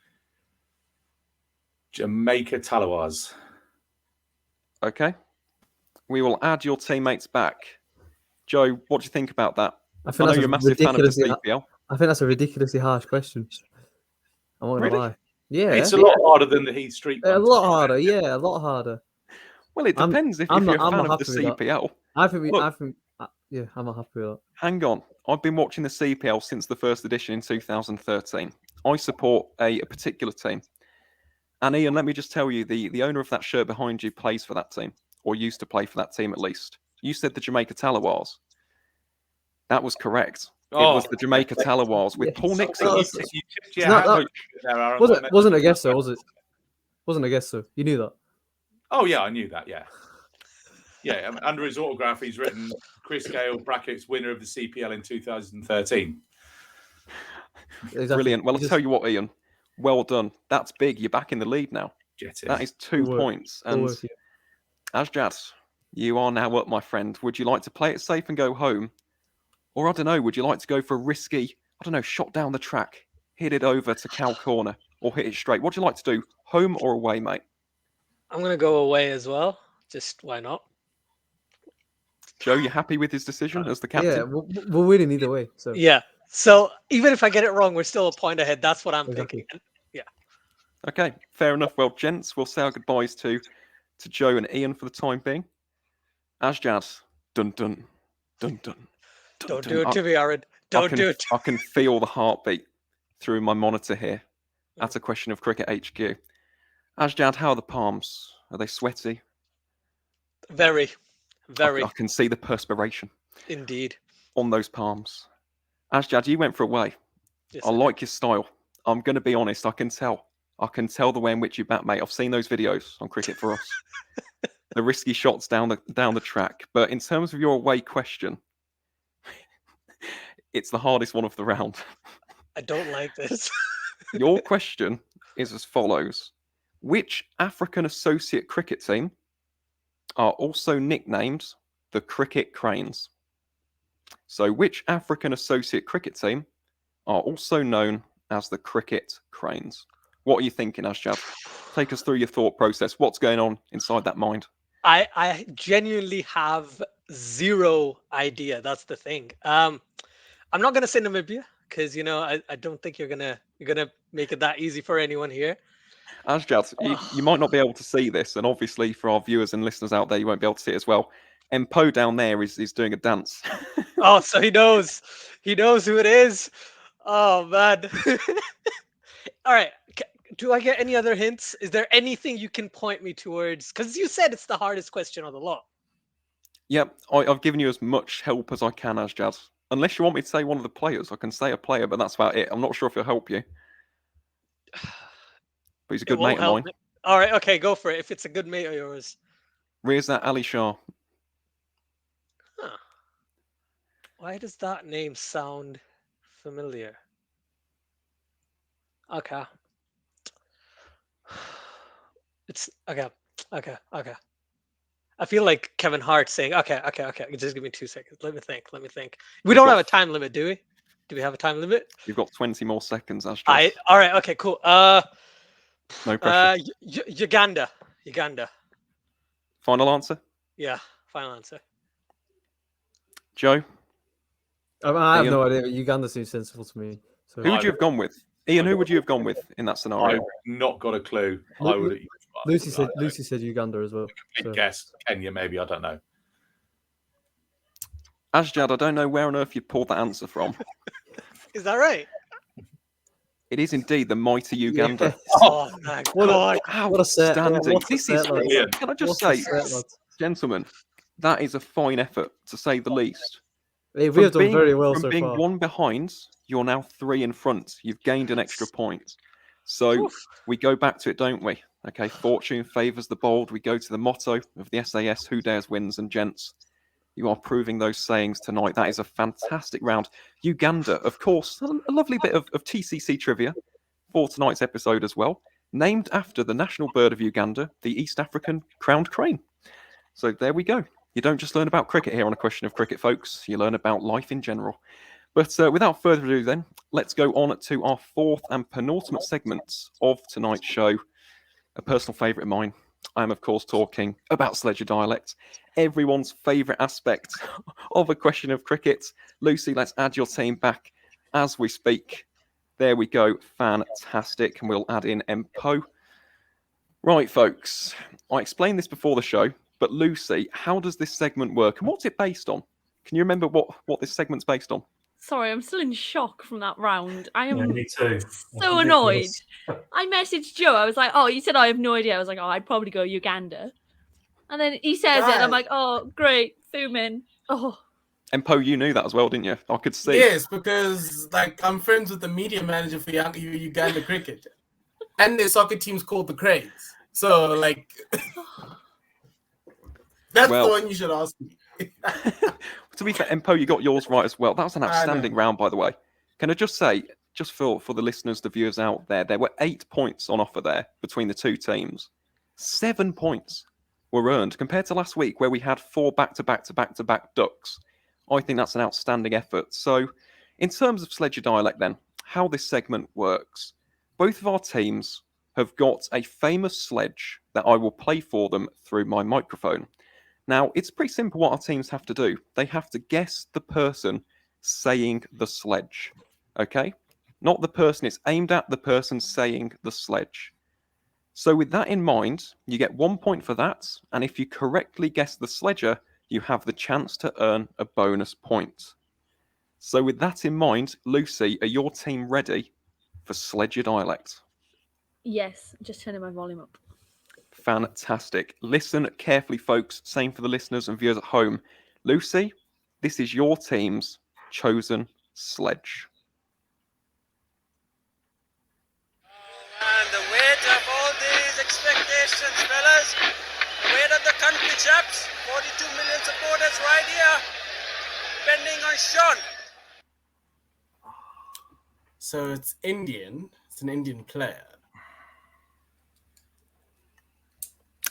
Speaker 4: Jamaica Talawars.
Speaker 1: Okay. We will add your teammates back. Joe, what do you think about that?
Speaker 2: I
Speaker 1: I
Speaker 2: think
Speaker 1: know
Speaker 2: that's
Speaker 1: you're a massive fan of the
Speaker 2: ridiculously.
Speaker 1: CPL.
Speaker 2: I think that's a ridiculously harsh question. I'm not gonna
Speaker 1: Really?
Speaker 2: lie. Yeah,
Speaker 4: It's a lot harder than the Heath Street one.
Speaker 2: a lot harder. Yeah, a lot harder.
Speaker 1: Well, it
Speaker 2: I'm-
Speaker 1: depends if
Speaker 2: I'm
Speaker 1: you're
Speaker 2: not-
Speaker 1: a
Speaker 2: I'm
Speaker 1: fan
Speaker 2: not
Speaker 1: of the
Speaker 2: happy with that.
Speaker 1: CPL.
Speaker 2: Yeah, I'm not happy with that.
Speaker 1: Hang on. I've been watching the CPL since the first edition in 2013. I support a particular team. And Ian, let me just tell you, the owner of that shirt behind you plays for that team, or used to play for that team at least. You said the Jamaica Talawars. That was correct. It was the Jamaica Talawars with
Speaker 2: Yes.
Speaker 1: Paul Nixon.
Speaker 2: Oh,
Speaker 4: You
Speaker 2: it's
Speaker 4: tipped your
Speaker 2: not
Speaker 4: hat
Speaker 2: that-
Speaker 4: there, Aaron.
Speaker 2: Wasn't a guess though, was it? Wasn't a guess though. You knew that.
Speaker 4: Oh, yeah, I knew that, yeah. Yeah, under his autograph, he's written Chris Gale, brackets, winner of the CPL in 2013.
Speaker 2: Exactly.
Speaker 1: Brilliant. Well,
Speaker 2: You
Speaker 1: I'll
Speaker 2: just-
Speaker 1: tell you what, Ian. Well done. That's big. You're back in the lead now.
Speaker 4: Get it.
Speaker 1: That is 2
Speaker 2: Good work.
Speaker 1: points.
Speaker 2: Good
Speaker 1: And
Speaker 2: work, yeah.
Speaker 1: Asjad, you are now up, my friend. Would you like to play it safe and go home? Or, I don't know, would you like to go for a risky, shot down the track, hit it over to Cow Corner, or hit it straight? What do you like to do? Home or away, mate?
Speaker 3: I'm gonna go away as well. Just why not?
Speaker 1: Joe, you happy with his decision as the captain?
Speaker 2: Yeah, we're winning either way. So
Speaker 3: Yeah. So even if I get it wrong, we're still a point ahead. That's what I'm
Speaker 2: Exactly.
Speaker 3: thinking.
Speaker 1: Okay, fair enough. Well, gents, we'll say our goodbyes to Joe and Ian for the time being. Asjad, dun dun, dun dun.
Speaker 3: Don't do it to me, Aaron. Don't do it.
Speaker 1: I can feel the heartbeat through my monitor here. That's a question of Cricket HQ. Asjad, how are the palms? Are they sweaty?
Speaker 3: Very, very,
Speaker 1: I can see the perspiration
Speaker 3: indeed.
Speaker 1: on those palms. Asjad, you went for away.
Speaker 3: Yes,
Speaker 1: I like your style. I'm going to be honest. I can tell. I can tell the way in which you bat, mate. I've seen those videos on Cricket for Us. The risky shots down the track. But in terms of your away question, it's the hardest one of the round.
Speaker 3: I don't like this.
Speaker 1: Your question is as follows. Which African associate cricket team are also nicknamed the Cricket Cranes? So which African associate cricket team are also known as the Cricket Cranes? What are you thinking, Asjad? Take us through your thought process. What's going on inside that mind?
Speaker 3: I genuinely have zero idea. That's the thing. I'm not gonna say Namibia because I don't think you're gonna make it that easy for anyone here.
Speaker 1: Asjad, you might not be able to see this, and obviously for our viewers and listeners out there, you won't be able to see it as well. Mpho down there is doing a dance.
Speaker 3: Oh, so he knows who it is. Oh man. All right. Do I get any other hints? Is there anything you can point me towards? Because you said it's the hardest question of the lot.
Speaker 1: Yep, I've given you as much help as I can, Asjad. Unless you want me to say one of the players, I can say a player, but that's about it. I'm not sure if it'll help you. But he's a good mate of mine.
Speaker 3: All right, okay, go for it. If it's a good mate of yours.
Speaker 1: Reza Ali Shah.
Speaker 3: Huh. Why does that name sound familiar? Okay. It's okay. I feel like Kevin Hart saying, okay. Just give me 2 seconds. Let me think. We don't have a time limit, do we? Do we have a time limit?
Speaker 1: You've got 20 more seconds, Asjad.
Speaker 3: All right, okay, cool.
Speaker 1: No pressure.
Speaker 3: Uganda.
Speaker 1: Final answer?
Speaker 3: Yeah, final answer.
Speaker 1: Joe?
Speaker 2: I have
Speaker 1: Ian?
Speaker 2: no idea, but Uganda seems sensible to me. So.
Speaker 1: Who would you have gone with? Ian, who would you have gone with in that scenario?
Speaker 4: I've not got a clue.
Speaker 2: Lu-
Speaker 4: I would.
Speaker 2: Lucy said Uganda as well. So.
Speaker 4: Guess Kenya, maybe. I don't know.
Speaker 1: Asjad, I don't know where on earth you pulled that answer from.
Speaker 3: Is that right?
Speaker 1: It is indeed the mighty Uganda.
Speaker 3: Oh my god!
Speaker 2: What a set!
Speaker 1: Outstanding.
Speaker 2: What a
Speaker 1: This
Speaker 2: set,
Speaker 1: is
Speaker 2: lads.
Speaker 1: brilliant. Can I just
Speaker 2: What a
Speaker 1: say,
Speaker 2: set, lads.
Speaker 1: gentlemen, that is a fine effort, to say the least.
Speaker 2: Hey, we have done very well
Speaker 1: from
Speaker 2: so
Speaker 1: being
Speaker 2: far.
Speaker 1: 1 behind, you're now 3 in front. You've gained an extra point. So we go back to it, don't we? Okay, fortune favours the bold. We go to the motto of the SAS, who dares wins, and gents, you are proving those sayings tonight. That is a fantastic round. Uganda, of course, a lovely bit of TCC trivia for tonight's episode as well. Named after the national bird of Uganda, the East African crowned crane. So there we go. You don't just learn about cricket here on A Question of Cricket, folks. You learn about life in general. But without further ado then, let's go on to our 4th and penultimate segment of tonight's show. A personal favourite of mine. I am, of course, talking about Sledger dialect. Everyone's favourite aspect of A Question of Cricket. Lucy, let's add your team back as we speak. There we go. Fantastic. And we'll add in Mpho. Right, folks. I explained this before the show, but Lucy, how does this segment work and what's it based on? Can you remember what this segment's based on?
Speaker 5: Sorry, I'm still in shock from that round. I am
Speaker 6: Me too.
Speaker 5: so annoyed. I messaged Joe. I was like, oh, you said I have no idea. I was like, oh, I'd probably go Uganda. And then he says it, and I'm like, oh, great, Fumin. Oh.
Speaker 1: Mpho, you knew that as well, didn't you? I could see.
Speaker 7: Yes, because I'm friends with the media manager for Uganda cricket, and their soccer team's called the Cranes. So that's the one you should ask me.
Speaker 1: To be fair, Mpho, you got yours right as well. That was an outstanding round, by the way. Can I just say, just for the listeners, the viewers out there were 8 points on offer there between the two teams. 7 points were earned compared to last week where we had 4 back-to-back ducks. I think that's an outstanding effort. So in terms of Sledger dialect then, how this segment works, both of our teams have got a famous sledge that I will play for them through my microphone. Now, it's pretty simple what our teams have to do. They have to guess the person saying the sledge, okay? Not the person it's aimed at, the person saying the sledge. So with that in mind, you get 1 point for that, and if you correctly guess the sledger, you have the chance to earn a bonus point. So with that in mind, Lucy, are your team ready for Sledger dialect?
Speaker 5: Yes, just turning my volume up.
Speaker 1: Fantastic. Listen carefully, folks. Same for the listeners and viewers at home. Lucy, this is your team's chosen sledge.
Speaker 8: And the weight of all these expectations, fellas, the weight of the country, chaps, 42 million supporters right here, depending on Sean.
Speaker 7: So it's Indian. It's an Indian player.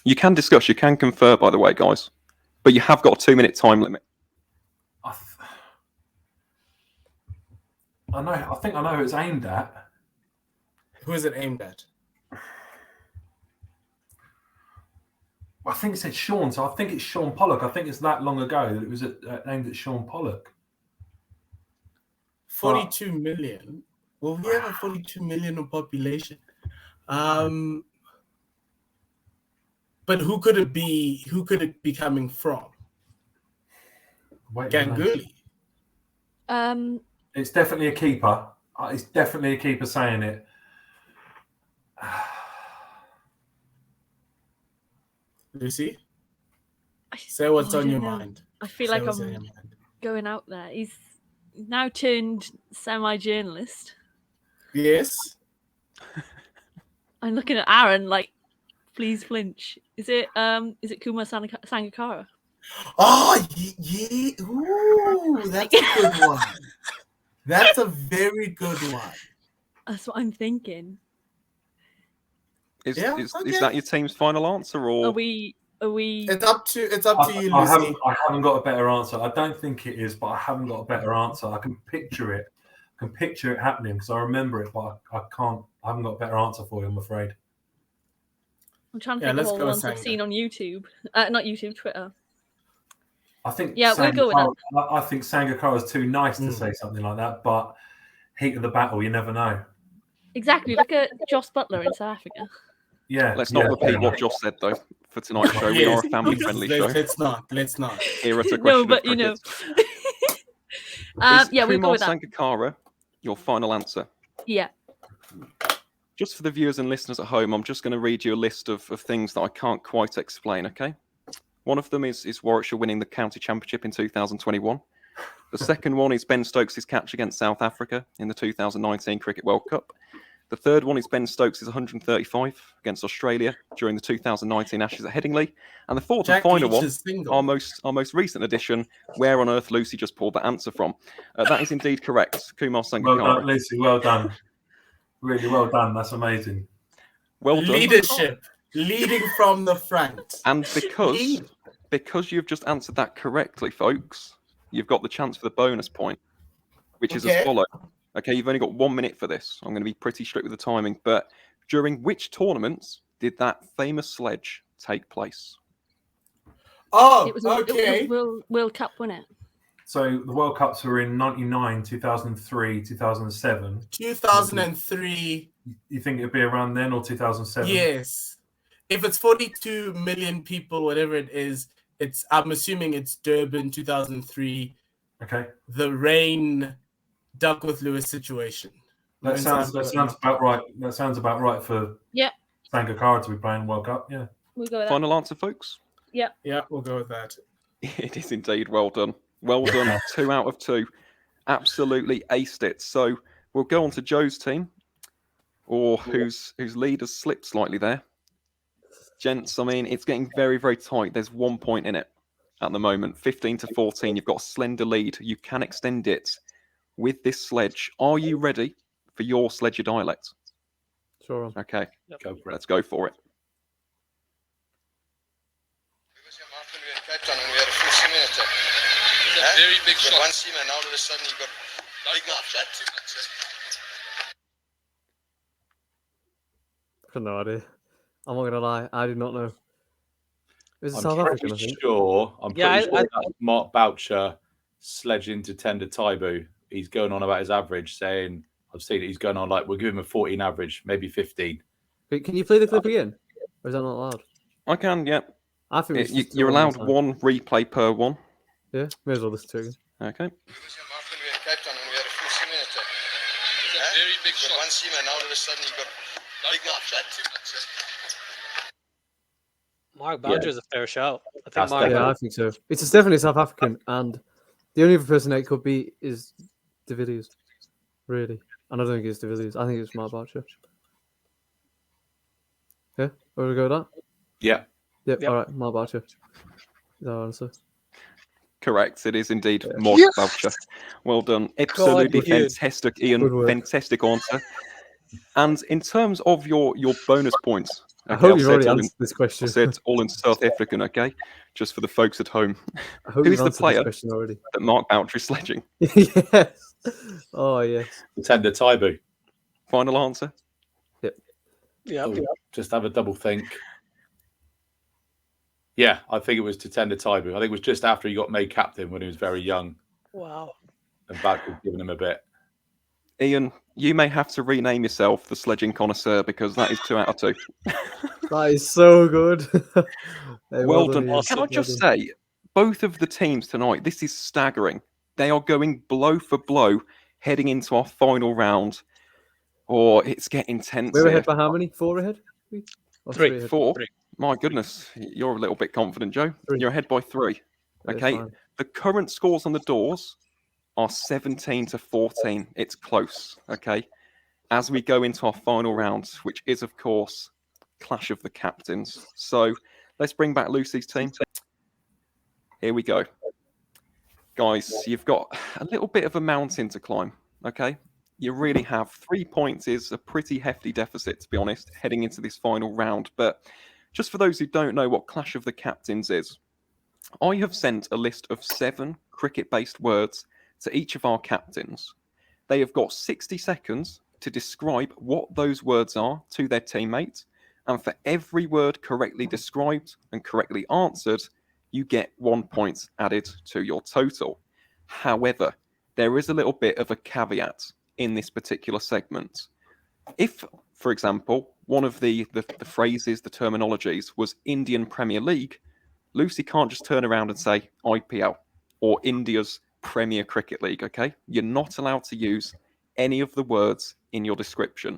Speaker 1: You can discuss, you can confer, by the way, guys. But you have got a 2-minute time limit.
Speaker 6: I think I know who it's aimed at.
Speaker 7: Who is it aimed at?
Speaker 6: I think it said Sean, so I think it's Sean Pollock. I think it's that long ago that it was aimed at Sean Pollock.
Speaker 7: 42 million. Well, we have a 42 million of population. But who could it be? Who could it be coming from? Ganguly.
Speaker 6: It's definitely a keeper. It's definitely a keeper saying it.
Speaker 7: Lucy, say what's on your
Speaker 5: know.
Speaker 7: mind.
Speaker 5: I feel
Speaker 7: Say
Speaker 5: like
Speaker 7: what's on
Speaker 5: I'm
Speaker 7: your mind.
Speaker 5: going out there. He's now turned semi-journalist.
Speaker 7: Yes.
Speaker 5: I'm looking at Aaron like, please flinch. Is it Kumar Sangakkara?
Speaker 7: Oh, yeah. Ooh, that's a good one. That's a very good one.
Speaker 5: That's what I'm thinking.
Speaker 1: Is
Speaker 7: Yeah,
Speaker 1: is
Speaker 7: okay.
Speaker 1: that your team's final answer, or
Speaker 5: Are we?
Speaker 7: It's up to you,
Speaker 6: I
Speaker 7: Lucy.
Speaker 6: haven't got a better answer. I don't think it is, but I haven't got a better answer. I can picture it. I can picture it happening because I remember it, but I can't. I haven't got a better answer for you, I'm afraid.
Speaker 5: I'm trying to
Speaker 7: Yeah,
Speaker 5: think of
Speaker 7: let's
Speaker 5: all the
Speaker 7: go
Speaker 5: ones I've
Speaker 7: Sanga.
Speaker 5: seen on YouTube. Not YouTube, Twitter.
Speaker 6: I think
Speaker 5: Yeah, we'll go with that.
Speaker 6: I think Sangakkara is too nice to say something like that, but heat of the battle, you never know.
Speaker 5: Exactly. Look at Joss Butler in South Africa.
Speaker 6: Yeah.
Speaker 1: let's not repeat what Josh said though for tonight's show. We are a family-friendly show.
Speaker 7: Let's not.
Speaker 1: Here at a question
Speaker 5: No, but
Speaker 1: of
Speaker 5: you know.
Speaker 1: cricket. Is
Speaker 5: Yeah, we'll go
Speaker 1: Kumar
Speaker 5: with that.
Speaker 1: Sangakkara your final answer?
Speaker 5: Yeah.
Speaker 1: Just for the viewers and listeners at home, I'm just going to read you a list of things that I can't quite explain, okay? One of them is Warwickshire winning the county championship in 2021. The second one is Ben Stokes' catch against South Africa in the 2019 Cricket World Cup. The third one is Ben Stokes' 135 against Australia during the 2019 Ashes at Headingley. And the fourth and final one, our most recent addition, where on earth Lucy just pulled that answer from. That is indeed correct. Kumar Sangakkara.
Speaker 6: Well done, Lucy. Well done. Really well done. That's amazing.
Speaker 1: Well done.
Speaker 7: Leadership. Leading from the front.
Speaker 1: And because you've just answered that correctly, folks, you've got the chance for the bonus point, which is as follows. Okay, you've only got 1 minute for this. I'm going to be pretty strict with the timing. But during which tournaments did that famous sledge take place?
Speaker 7: Oh,
Speaker 5: It was
Speaker 7: okay.
Speaker 5: World Cup, wasn't it?
Speaker 6: So the World Cups were in 99, 2003, 2007.
Speaker 7: 2003.
Speaker 6: You think it'd be around then or 2007?
Speaker 7: Yes. If it's 42 million people, whatever it is, I'm assuming it's Durban 2003.
Speaker 6: Okay.
Speaker 7: The rain Duckworth Lewis situation.
Speaker 6: That sounds about right. That sounds about right for Sangakkara to be playing World Cup. Yeah.
Speaker 5: We'll go with that.
Speaker 1: Final answer, folks?
Speaker 5: Yeah.
Speaker 7: Yeah, we'll go with that.
Speaker 1: It is indeed. Well done. Well done. 2 out of 2. Absolutely aced it. So we'll go on to Joe's team, or whose lead has slipped slightly there. Gents, I mean, it's getting very, very tight. There's 1 point in it at the moment. 15 to 14. You've got a slender lead. You can extend it with this sledge. Are you ready for your Sledger dialect?
Speaker 2: Sure.
Speaker 1: Okay.
Speaker 3: Yep.
Speaker 1: Let's go for it.
Speaker 8: Cape Town when we had a full simulator. Very big shot. One seam and all of a sudden you got big enough.
Speaker 2: I've got no idea. I'm not gonna lie, I do not know. Is it
Speaker 4: I'm
Speaker 2: South African? I
Speaker 4: pretty
Speaker 2: think.
Speaker 4: sure. I'm
Speaker 3: Yeah,
Speaker 4: pretty sure that's Mark Boucher sledging to Tender Taibu. He's going on about his average, saying, I've seen it, he's going on like, we'll give him a 14 average, maybe 15.
Speaker 2: Wait, can you play the clip again? Or is that not allowed?
Speaker 1: I can, yeah.
Speaker 2: I think it's just
Speaker 1: You're
Speaker 2: two on
Speaker 1: allowed
Speaker 2: this time.
Speaker 1: one replay per one.
Speaker 2: Yeah, may as well listen to it again.
Speaker 1: Okay.
Speaker 8: We in Cape Town when we had a full simulator. Very big shot. One seam and all of a sudden you got big enough.
Speaker 3: Mark Boucher is a fair shout. I think
Speaker 4: That's
Speaker 3: Mark.
Speaker 2: Yeah, I think so. It's definitely South African, and the only other person it could be is De Villiers. Really. And I don't think it's De Villiers. I think it's Mark Boucher. Yeah? Where do we go with that?
Speaker 4: Yeah.
Speaker 2: Yep.
Speaker 3: Yep.
Speaker 2: All right, Mark Boucher. Is our answer.
Speaker 1: Correct. It is indeed Mark Boucher. Well done. Absolutely
Speaker 3: God, Ian.
Speaker 1: fantastic,
Speaker 2: Good
Speaker 1: Ian.
Speaker 2: work.
Speaker 1: Fantastic answer. And in terms of your bonus points,
Speaker 2: I hope
Speaker 1: I'll
Speaker 2: you've
Speaker 1: say
Speaker 2: already
Speaker 1: it all
Speaker 2: answered this
Speaker 1: I
Speaker 2: question.
Speaker 1: said all in South African, okay? Just for the folks at home.
Speaker 2: I hope
Speaker 1: Who's
Speaker 2: you've
Speaker 1: the
Speaker 2: answered
Speaker 1: player
Speaker 2: this question already.
Speaker 1: that Mark Boucher is sledging?
Speaker 2: Yes. Oh, yes.
Speaker 4: Tender Taibu.
Speaker 1: Final answer?
Speaker 3: Yeah.
Speaker 4: Just have a double think. Yeah, I think it was to Tender Taibu. I think it was just after he got made captain when he was very young.
Speaker 3: Wow.
Speaker 4: And Boucher was giving him a bit.
Speaker 1: Ian, you may have to rename yourself the Sledging Connoisseur because that is 2 out of 2.
Speaker 2: That is so good. Hey,
Speaker 1: Well done.
Speaker 2: Ian.
Speaker 1: Can I
Speaker 2: Well
Speaker 1: just
Speaker 2: done.
Speaker 1: say, both of the teams tonight, this is staggering. They are going blow for blow heading into our final round. Or it's getting tense
Speaker 2: We're
Speaker 1: here.
Speaker 2: ahead by how many? 4 ahead? Or
Speaker 3: Three.
Speaker 2: ahead?
Speaker 1: 4. My goodness, you're a little bit confident, Joe.
Speaker 2: 3.
Speaker 1: You're ahead by 3.
Speaker 2: That is
Speaker 1: Okay,
Speaker 2: fine.
Speaker 1: the current scores on the doors are 17 to 14. It's close. Okay, as we go into our final round, which is of course Clash of the Captains. So let's bring back Lucy's team. Here we go, guys. You've got a little bit of a mountain to climb. Okay, you really have. 3 points is a pretty hefty deficit, to be honest, heading into this final round. But just for those who don't know what Clash of the Captains is, I have sent a list of 7 cricket-based words to each of our captains. They have got 60 seconds to describe what those words are to their teammates, and for every word correctly described and correctly answered, you get 1 point added to your total. However, there is a little bit of a caveat in this particular segment. If, for example, one of the phrases, the terminologies was Indian Premier League, Lucy can't just turn around and say IPL or India's Premier Cricket League, okay? You're not allowed to use any of the words in your description.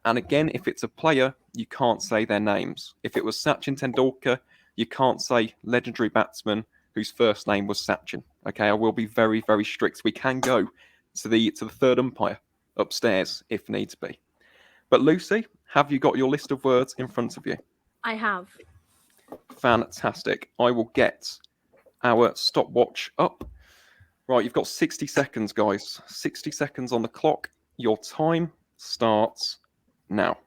Speaker 1: And again, if it's a player, you can't say their names. If it was Sachin Tendulkar, you can't say legendary batsman whose first name was Sachin, okay? I will be very, very strict. We can go to the third umpire upstairs if needs be. But Lucy, have you got your list of words in front of you?
Speaker 5: I have.
Speaker 1: Fantastic. I will get our stopwatch up. Right, you've got 60 seconds, guys. 60 seconds on the clock. Your time starts now.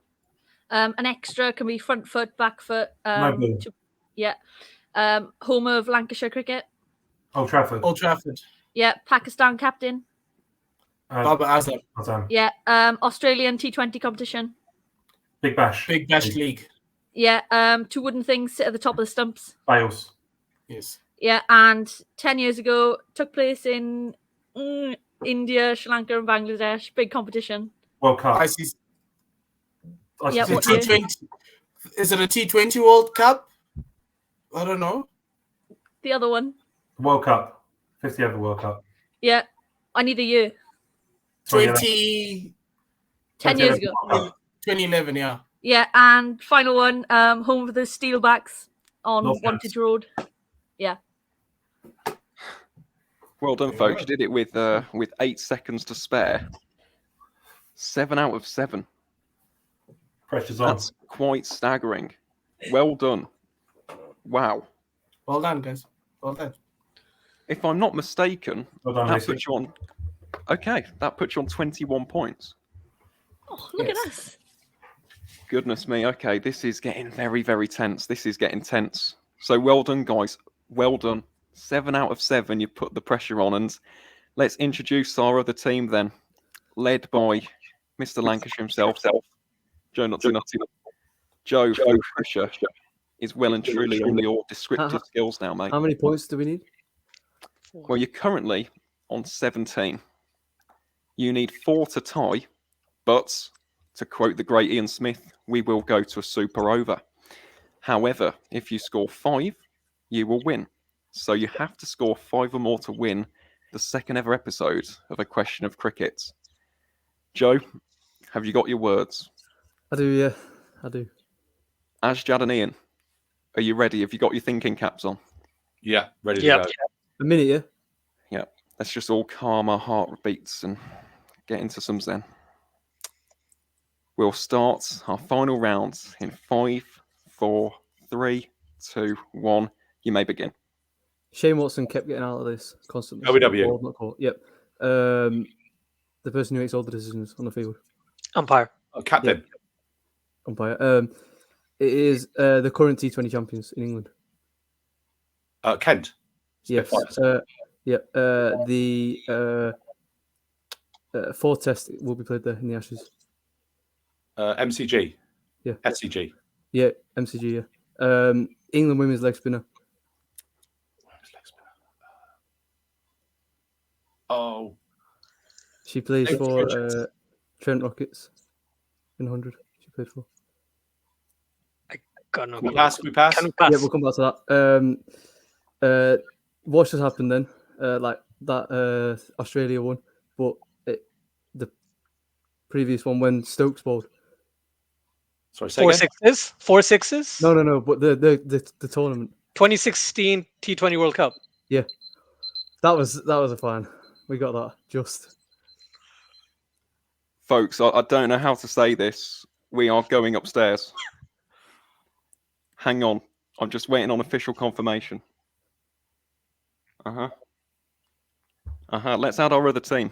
Speaker 5: An extra can be front foot, back foot.
Speaker 6: No ball.
Speaker 5: Yeah. Home of Lancashire cricket.
Speaker 6: Old Trafford.
Speaker 7: Old Trafford.
Speaker 5: Yeah. Pakistan captain.
Speaker 7: Baba Azam.
Speaker 6: Azam.
Speaker 5: Yeah. Australian T20 competition.
Speaker 6: Big Bash.
Speaker 7: Big Bash League.
Speaker 5: Yeah. 2 wooden things sit at the top of the stumps.
Speaker 6: Bales.
Speaker 7: Yes.
Speaker 5: Yeah. And 10 years ago, took place in India, Sri Lanka, and Bangladesh. Big competition.
Speaker 6: World Cup.
Speaker 7: ICC.
Speaker 5: Yeah,
Speaker 6: ICC.
Speaker 5: what year?
Speaker 7: T20. Is it a T20 World Cup? I don't know.
Speaker 5: The other one.
Speaker 6: World Cup. 50 over World Cup.
Speaker 5: Yeah. I need a year.
Speaker 7: 20,
Speaker 5: 10 years ago.
Speaker 7: 2011, yeah.
Speaker 5: Yeah. And final one, home of the Steelbacks on
Speaker 6: North
Speaker 5: Wantage
Speaker 6: Cats.
Speaker 5: Road. Yeah.
Speaker 1: Well done, folks. You did it with 8 seconds to spare. 7 out of 7.
Speaker 6: Pressure's on.
Speaker 1: That's quite staggering. Well done. Wow.
Speaker 7: Well done, guys. Well done.
Speaker 1: If I'm not mistaken,
Speaker 6: Well done,
Speaker 1: that
Speaker 6: Lucy.
Speaker 1: puts you on. Okay, that puts you on 21 points.
Speaker 5: Oh, look
Speaker 7: Yes.
Speaker 5: at us.
Speaker 1: Goodness me. Okay, this is getting very, very tense. This is getting tense. So well done, guys. Well done. 7 out of 7. You put the pressure on, and let's introduce our other team then, led by Mr. Lancashire himself, Joe Nutty. Joe, the pressure is well and truly on your descriptive skills now, mate.
Speaker 2: How many points do we need?
Speaker 1: Well, you're currently on 17. You need 4 to tie, but to quote the great Ian Smith, we will go to a super over. However, if you score 5, you will win. So you have to score 5 or more to win the second ever episode of A Question of Cricket. Joe, have you got your words?
Speaker 2: I do, yeah. I do.
Speaker 1: Asjad and Ian, are you ready? Have you got your thinking caps on?
Speaker 4: Yeah, ready to
Speaker 3: Yep.
Speaker 4: go.
Speaker 2: A minute, yeah?
Speaker 1: Yeah. Let's just all calm our heartbeats and get into some zen. We'll start our final round in 5, 4, 3, 2, 1. You may begin.
Speaker 2: Shane Watson kept getting out of this constantly.
Speaker 4: OW.
Speaker 2: Called, not called. Yep. The person who makes all the decisions on the field.
Speaker 3: Umpire.
Speaker 4: Oh, captain.
Speaker 2: Umpire. It is the current T20 champions in England.
Speaker 4: Kent.
Speaker 2: Yes.
Speaker 4: Spitfires.
Speaker 2: The fourth test will be played there in the Ashes.
Speaker 4: MCG.
Speaker 2: Yeah.
Speaker 4: SCG.
Speaker 2: Yeah, MCG, yeah. England women's leg spinner.
Speaker 4: Oh.
Speaker 2: She plays
Speaker 7: Thank
Speaker 2: for
Speaker 7: you.
Speaker 2: Trent Rockets in 100. She played for.
Speaker 3: Got no
Speaker 4: We
Speaker 3: clue.
Speaker 4: pass. We pass.
Speaker 3: Can we pass?
Speaker 2: Yeah, we'll come back to that. What just happened then? Like that Australia won, but the previous one when Stokes bowled.
Speaker 4: Sorry, say
Speaker 3: Four
Speaker 4: again?
Speaker 3: sixes. 4 6s.
Speaker 2: No. But the tournament.
Speaker 3: 2016 T20 World Cup.
Speaker 2: That was a fine. We got that just.
Speaker 1: Folks, I don't know how to say this. We are going upstairs. Hang on. I'm just waiting on official confirmation. Let's add our other team.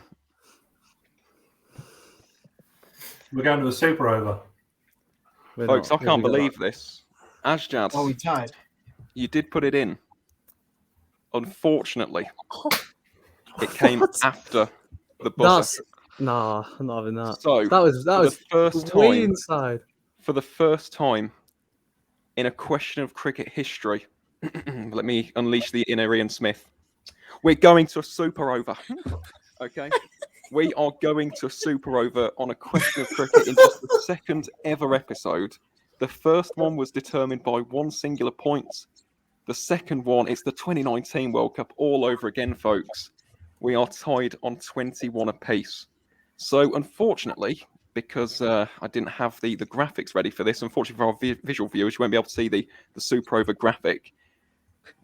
Speaker 6: We're going to a super over.
Speaker 2: We're
Speaker 1: Folks,
Speaker 2: not.
Speaker 1: I can't
Speaker 2: We got
Speaker 1: believe this. Asjad,
Speaker 7: Oh, we tied.
Speaker 1: you did put it in. Unfortunately, it came
Speaker 2: What?
Speaker 1: after the
Speaker 2: that.
Speaker 1: buzzer.
Speaker 2: Nah, I'm not having that.
Speaker 1: So,
Speaker 2: That was
Speaker 1: the first
Speaker 2: way
Speaker 1: time,
Speaker 2: inside.
Speaker 1: for the first time in a question of cricket history, let me unleash the inner Ian Smith. We're going to a super over. Okay? We are going to a super over on a question of cricket in just the second ever episode. The first one was determined by one singular point. The second one, it's the 2019 World Cup all over again, folks. We are tied on 21 apiece. So, unfortunately, because I didn't have the graphics ready for this, unfortunately for our visual viewers, you won't be able to see the super over graphic.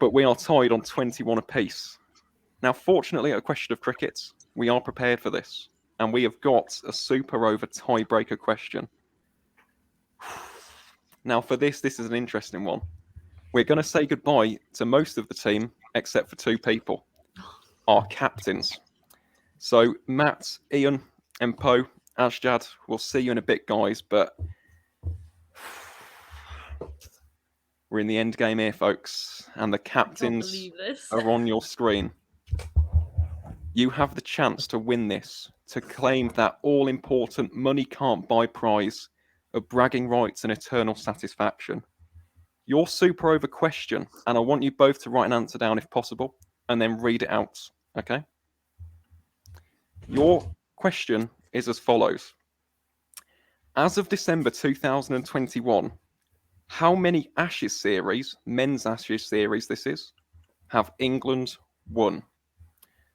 Speaker 1: But we are tied on 21 apiece. Now, fortunately, at a question of cricket, we are prepared for this. And we have got a super over tiebreaker question. Now, for this is an interesting one. We're going to say goodbye to most of the team, except for two people, our captains. So, Matt, Ian, Mpho, Asjad, we'll see you in a bit, guys, but we're in the end game here, folks, and the
Speaker 5: I can't
Speaker 1: captains
Speaker 5: believe this.
Speaker 1: are on your screen. You have the chance to win this, to claim that all-important money can't buy prize of bragging rights and eternal satisfaction. Your super over question, and I want you both to write an answer down if possible, and then read it out, okay? Your question is as follows. As of December 2021, how many Ashes series, men's Ashes series this is, have England won?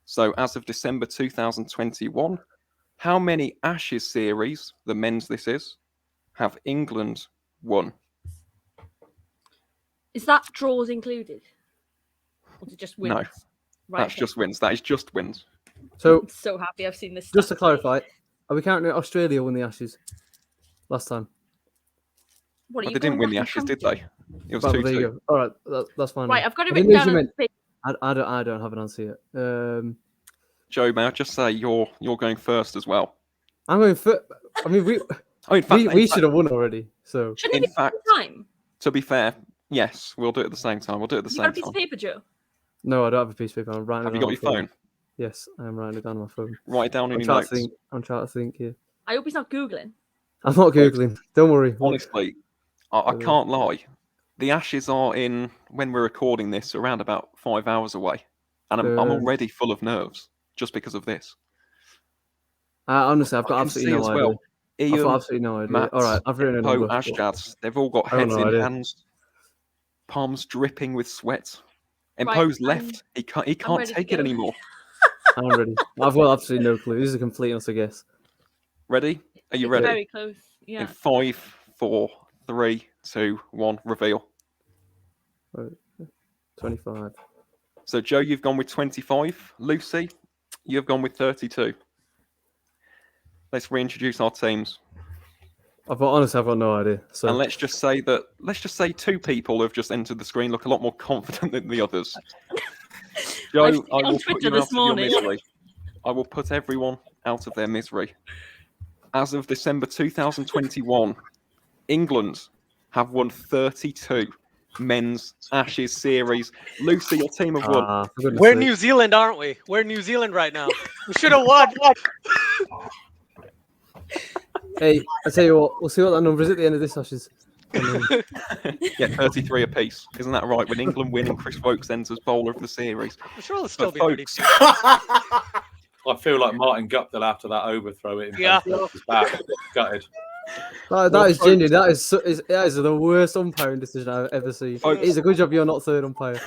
Speaker 1: So as of December 2021, how many Ashes series, the men's this is, have England won?
Speaker 5: Is that draws included? Or is it just wins?
Speaker 1: No, that's just wins. That is just wins.
Speaker 2: So,
Speaker 5: I'm so happy I've seen this.
Speaker 2: just to
Speaker 5: stat.
Speaker 2: clarify, are we counting Australia won the Ashes last time?
Speaker 5: What, are
Speaker 1: But
Speaker 5: you
Speaker 1: they didn't
Speaker 5: going
Speaker 1: win the
Speaker 5: back and
Speaker 1: Ashes, did
Speaker 5: counting?
Speaker 1: they? It was
Speaker 2: Right, well, there
Speaker 1: 2-2.
Speaker 2: you go. All right, that's fine.
Speaker 5: Right, I've got it
Speaker 2: I didn't
Speaker 5: written
Speaker 2: know
Speaker 5: down
Speaker 2: you
Speaker 5: on
Speaker 2: meant-
Speaker 5: the paper.
Speaker 2: I don't have an answer yet.
Speaker 1: Joe, may I just say you're going first as well?
Speaker 2: I'm going for. I mean, we
Speaker 1: Oh, in fact,
Speaker 2: we should have won already. So
Speaker 5: Shouldn't
Speaker 1: in
Speaker 5: it be
Speaker 1: fact,
Speaker 5: time?
Speaker 1: to be fair, yes, we'll do it at the same time. We'll do it at the
Speaker 5: You
Speaker 1: same
Speaker 5: got a piece
Speaker 1: time.
Speaker 5: of paper, Joe?
Speaker 2: no, I don't have a piece of paper. I'm writing.
Speaker 1: Have
Speaker 2: it
Speaker 1: you
Speaker 2: down
Speaker 1: got
Speaker 2: on
Speaker 1: your
Speaker 2: my
Speaker 1: phone?
Speaker 2: Yes, I am writing it down on my phone.
Speaker 1: Write it down in
Speaker 2: I'm
Speaker 1: your
Speaker 2: trying
Speaker 1: notes.
Speaker 2: to think. I'm trying to think here.
Speaker 5: I hope he's not Googling.
Speaker 2: I'm not googling. Don't worry. Look,
Speaker 1: Honestly, I can't lie. The Ashes are in, when we're recording this, around about 5 hours away. And I'm already full of nerves just because of this.
Speaker 2: honestly, I've
Speaker 1: I
Speaker 2: got
Speaker 1: can
Speaker 2: absolutely
Speaker 1: see
Speaker 2: no
Speaker 1: as
Speaker 2: idea.
Speaker 1: well.
Speaker 2: I've
Speaker 1: Ian,
Speaker 2: got absolutely no idea.
Speaker 1: Matt,
Speaker 2: All right, I've written a
Speaker 1: Mpho,
Speaker 2: number. but
Speaker 1: Asjad, they've all got
Speaker 2: I don't
Speaker 1: heads
Speaker 2: know,
Speaker 1: in
Speaker 2: I do.
Speaker 1: hands, palms dripping with sweat.
Speaker 5: Right,
Speaker 1: Mpho's
Speaker 5: I'm-
Speaker 1: left. He can't
Speaker 5: ready to
Speaker 1: take it
Speaker 5: go.
Speaker 1: anymore.
Speaker 2: I'm ready. I've got absolutely no clue. This is a complete utter guess.
Speaker 1: Ready? Are you
Speaker 5: It's
Speaker 1: ready?
Speaker 5: Very close.
Speaker 1: In
Speaker 5: Yeah.
Speaker 1: 5, 4, 3, 2, 1, reveal.
Speaker 2: 25.
Speaker 1: So, Joe, you've gone with 25. Lucy, you've gone with 32. Let's reintroduce our teams.
Speaker 2: Honestly, I've got no idea. So
Speaker 1: And let's just say two people who have just entered the screen look a lot more confident than the others. Joe,
Speaker 5: I've seen it
Speaker 1: I
Speaker 5: on
Speaker 1: will put
Speaker 5: Twitter
Speaker 1: you out
Speaker 5: this
Speaker 1: of your
Speaker 5: morning.
Speaker 1: misery. I will put everyone out of their misery. As of December 2021, England have won 32 men's Ashes series. Lucy, your team have won.
Speaker 2: for goodness
Speaker 3: We're
Speaker 2: sake.
Speaker 3: New Zealand, aren't we? We're New Zealand right now. We should have won.
Speaker 2: Hey, I tell you what, we'll see what that number is at the end of this Ashes.
Speaker 1: Yeah, 33 apiece. Isn't that right? When England win and Chris Wokes ends as bowler of the series.
Speaker 3: I'm sure it'll still
Speaker 1: But
Speaker 3: be
Speaker 1: folks,
Speaker 3: 32.
Speaker 4: I feel like Martin Guptill after that overthrow it.
Speaker 3: Yeah.
Speaker 4: His back. Gutted.
Speaker 2: That is genuine. That is the worst umpiring decision I've ever seen.
Speaker 1: Folks-
Speaker 2: It's a good job you're not third umpire.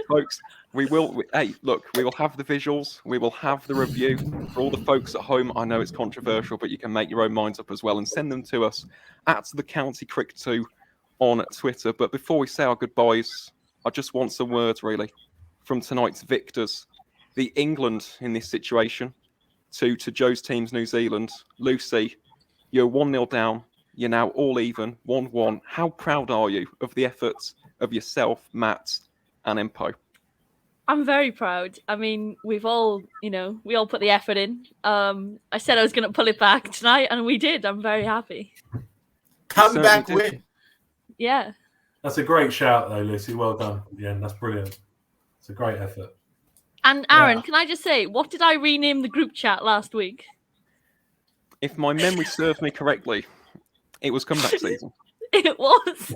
Speaker 1: Folks, we will have the visuals, we will have the review. For all the folks at home, I know it's controversial, but you can make your own minds up as well and send them to us at the County Cricket 2 on Twitter. But before we say our goodbyes, I just want some words really from tonight's victors. The England in this situation to Joe's team's New Zealand. Lucy, you're 1-0 down. You're now all even, 1-1. How proud are you of the efforts of yourself, Matt, and Mpho?
Speaker 5: I'm very proud. I mean, we all put the effort in. I said I was going to pull it back tonight, and we did. I'm very happy.
Speaker 7: Comeback
Speaker 1: Certainly did.
Speaker 7: win.
Speaker 5: Yeah.
Speaker 6: That's a great shout, though, Lucy. Well done at the end. That's brilliant. It's a great effort.
Speaker 5: And Aaron,
Speaker 6: Yeah.
Speaker 5: can I just say, what did I rename the group chat last week?
Speaker 1: If my memory serves me correctly, it was comeback season.
Speaker 5: It was.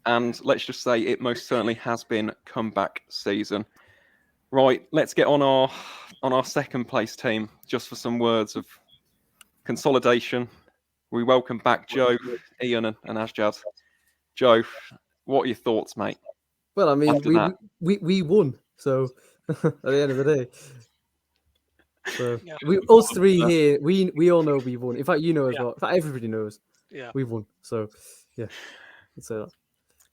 Speaker 1: And let's just say it most certainly has been comeback season. Right, let's get on our second place team just for some words of consolidation. We welcome back Joe, Ian, and Asjad. Joe, what are your thoughts, mate?
Speaker 2: Well, I mean,
Speaker 1: After that.
Speaker 2: we won. So at the end of the day, so
Speaker 3: Yeah.
Speaker 2: us three here, we all know we won. In fact, you know as
Speaker 3: Yeah.
Speaker 2: well. In fact, everybody knows
Speaker 3: Yeah.
Speaker 2: we won. So yeah, let's say that.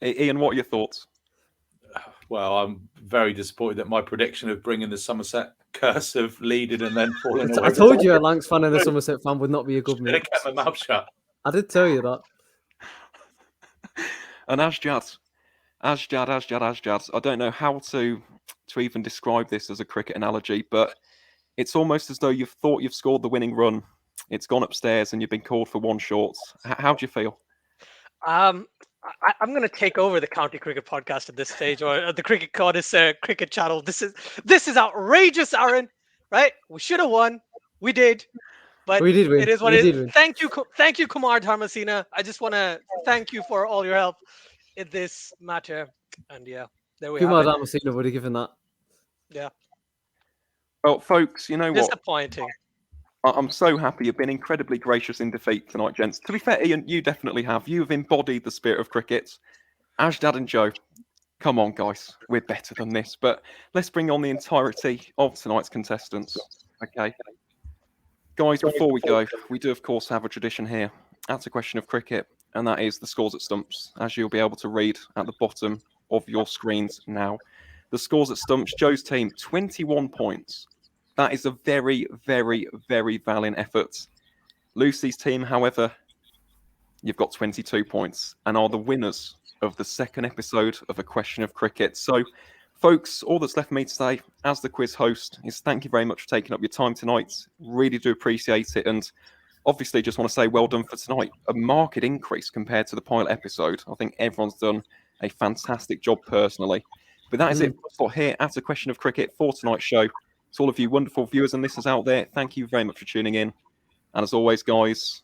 Speaker 1: Ian, what are your thoughts?
Speaker 4: Well, I'm very disappointed that my prediction of bringing the Somerset curse of leading and then falling away.
Speaker 2: I told you a Lancs fan and a Somerset fan would not be a good
Speaker 4: Should have
Speaker 2: mix.
Speaker 4: kept my mouth shut.
Speaker 2: I did tell you that.
Speaker 1: And Asjad. I don't know how to even describe this as a cricket analogy, but it's almost as though you've thought you've scored the winning run. It's gone upstairs and you've been called for one short. How do you feel?
Speaker 3: I'm going to take over the County Cricket Podcast at this stage, or the Cricket Goddess Cricket Channel. This is outrageous, Aaron. Right? We should have won. We did. But
Speaker 2: We did win.
Speaker 3: it is what
Speaker 2: We
Speaker 3: it
Speaker 2: did
Speaker 3: is.
Speaker 2: win.
Speaker 3: Thank you, Kumar Dharmasena. I just want to thank you for all your help in this matter. And yeah, there we
Speaker 2: Kumar
Speaker 3: have it.
Speaker 2: Dharmasena would have given that.
Speaker 3: Yeah,
Speaker 1: Well, folks, you know what?
Speaker 3: disappointing.
Speaker 1: I'm so happy. You've been incredibly gracious in defeat tonight, gents. To be fair, Ian, you definitely have. You have embodied the spirit of cricket. Asjad and Joe, come on, guys. We're better than this. But let's bring on the entirety of tonight's contestants. Okay. Guys, before we go, we do, of course, have a tradition here. That's a question of cricket, and that is the scores at stumps, as you'll be able to read at the bottom of your screens now. The scores at stumps, Joe's team, 21 points. That is a very, very, very valiant effort. Lucy's team, however, you've got 22 points and are the winners of the second episode of A Question of Cricket. So, folks, all that's left for me to say as the quiz host is thank you very much for taking up your time tonight. Really do appreciate it. And obviously, just want to say well done for tonight. A marked increase compared to the pilot episode. I think everyone's done a fantastic job personally. But that is it for here at A Question of Cricket for tonight's show. To all of you wonderful viewers and listeners out there, thank you very much for tuning in. And as always, guys,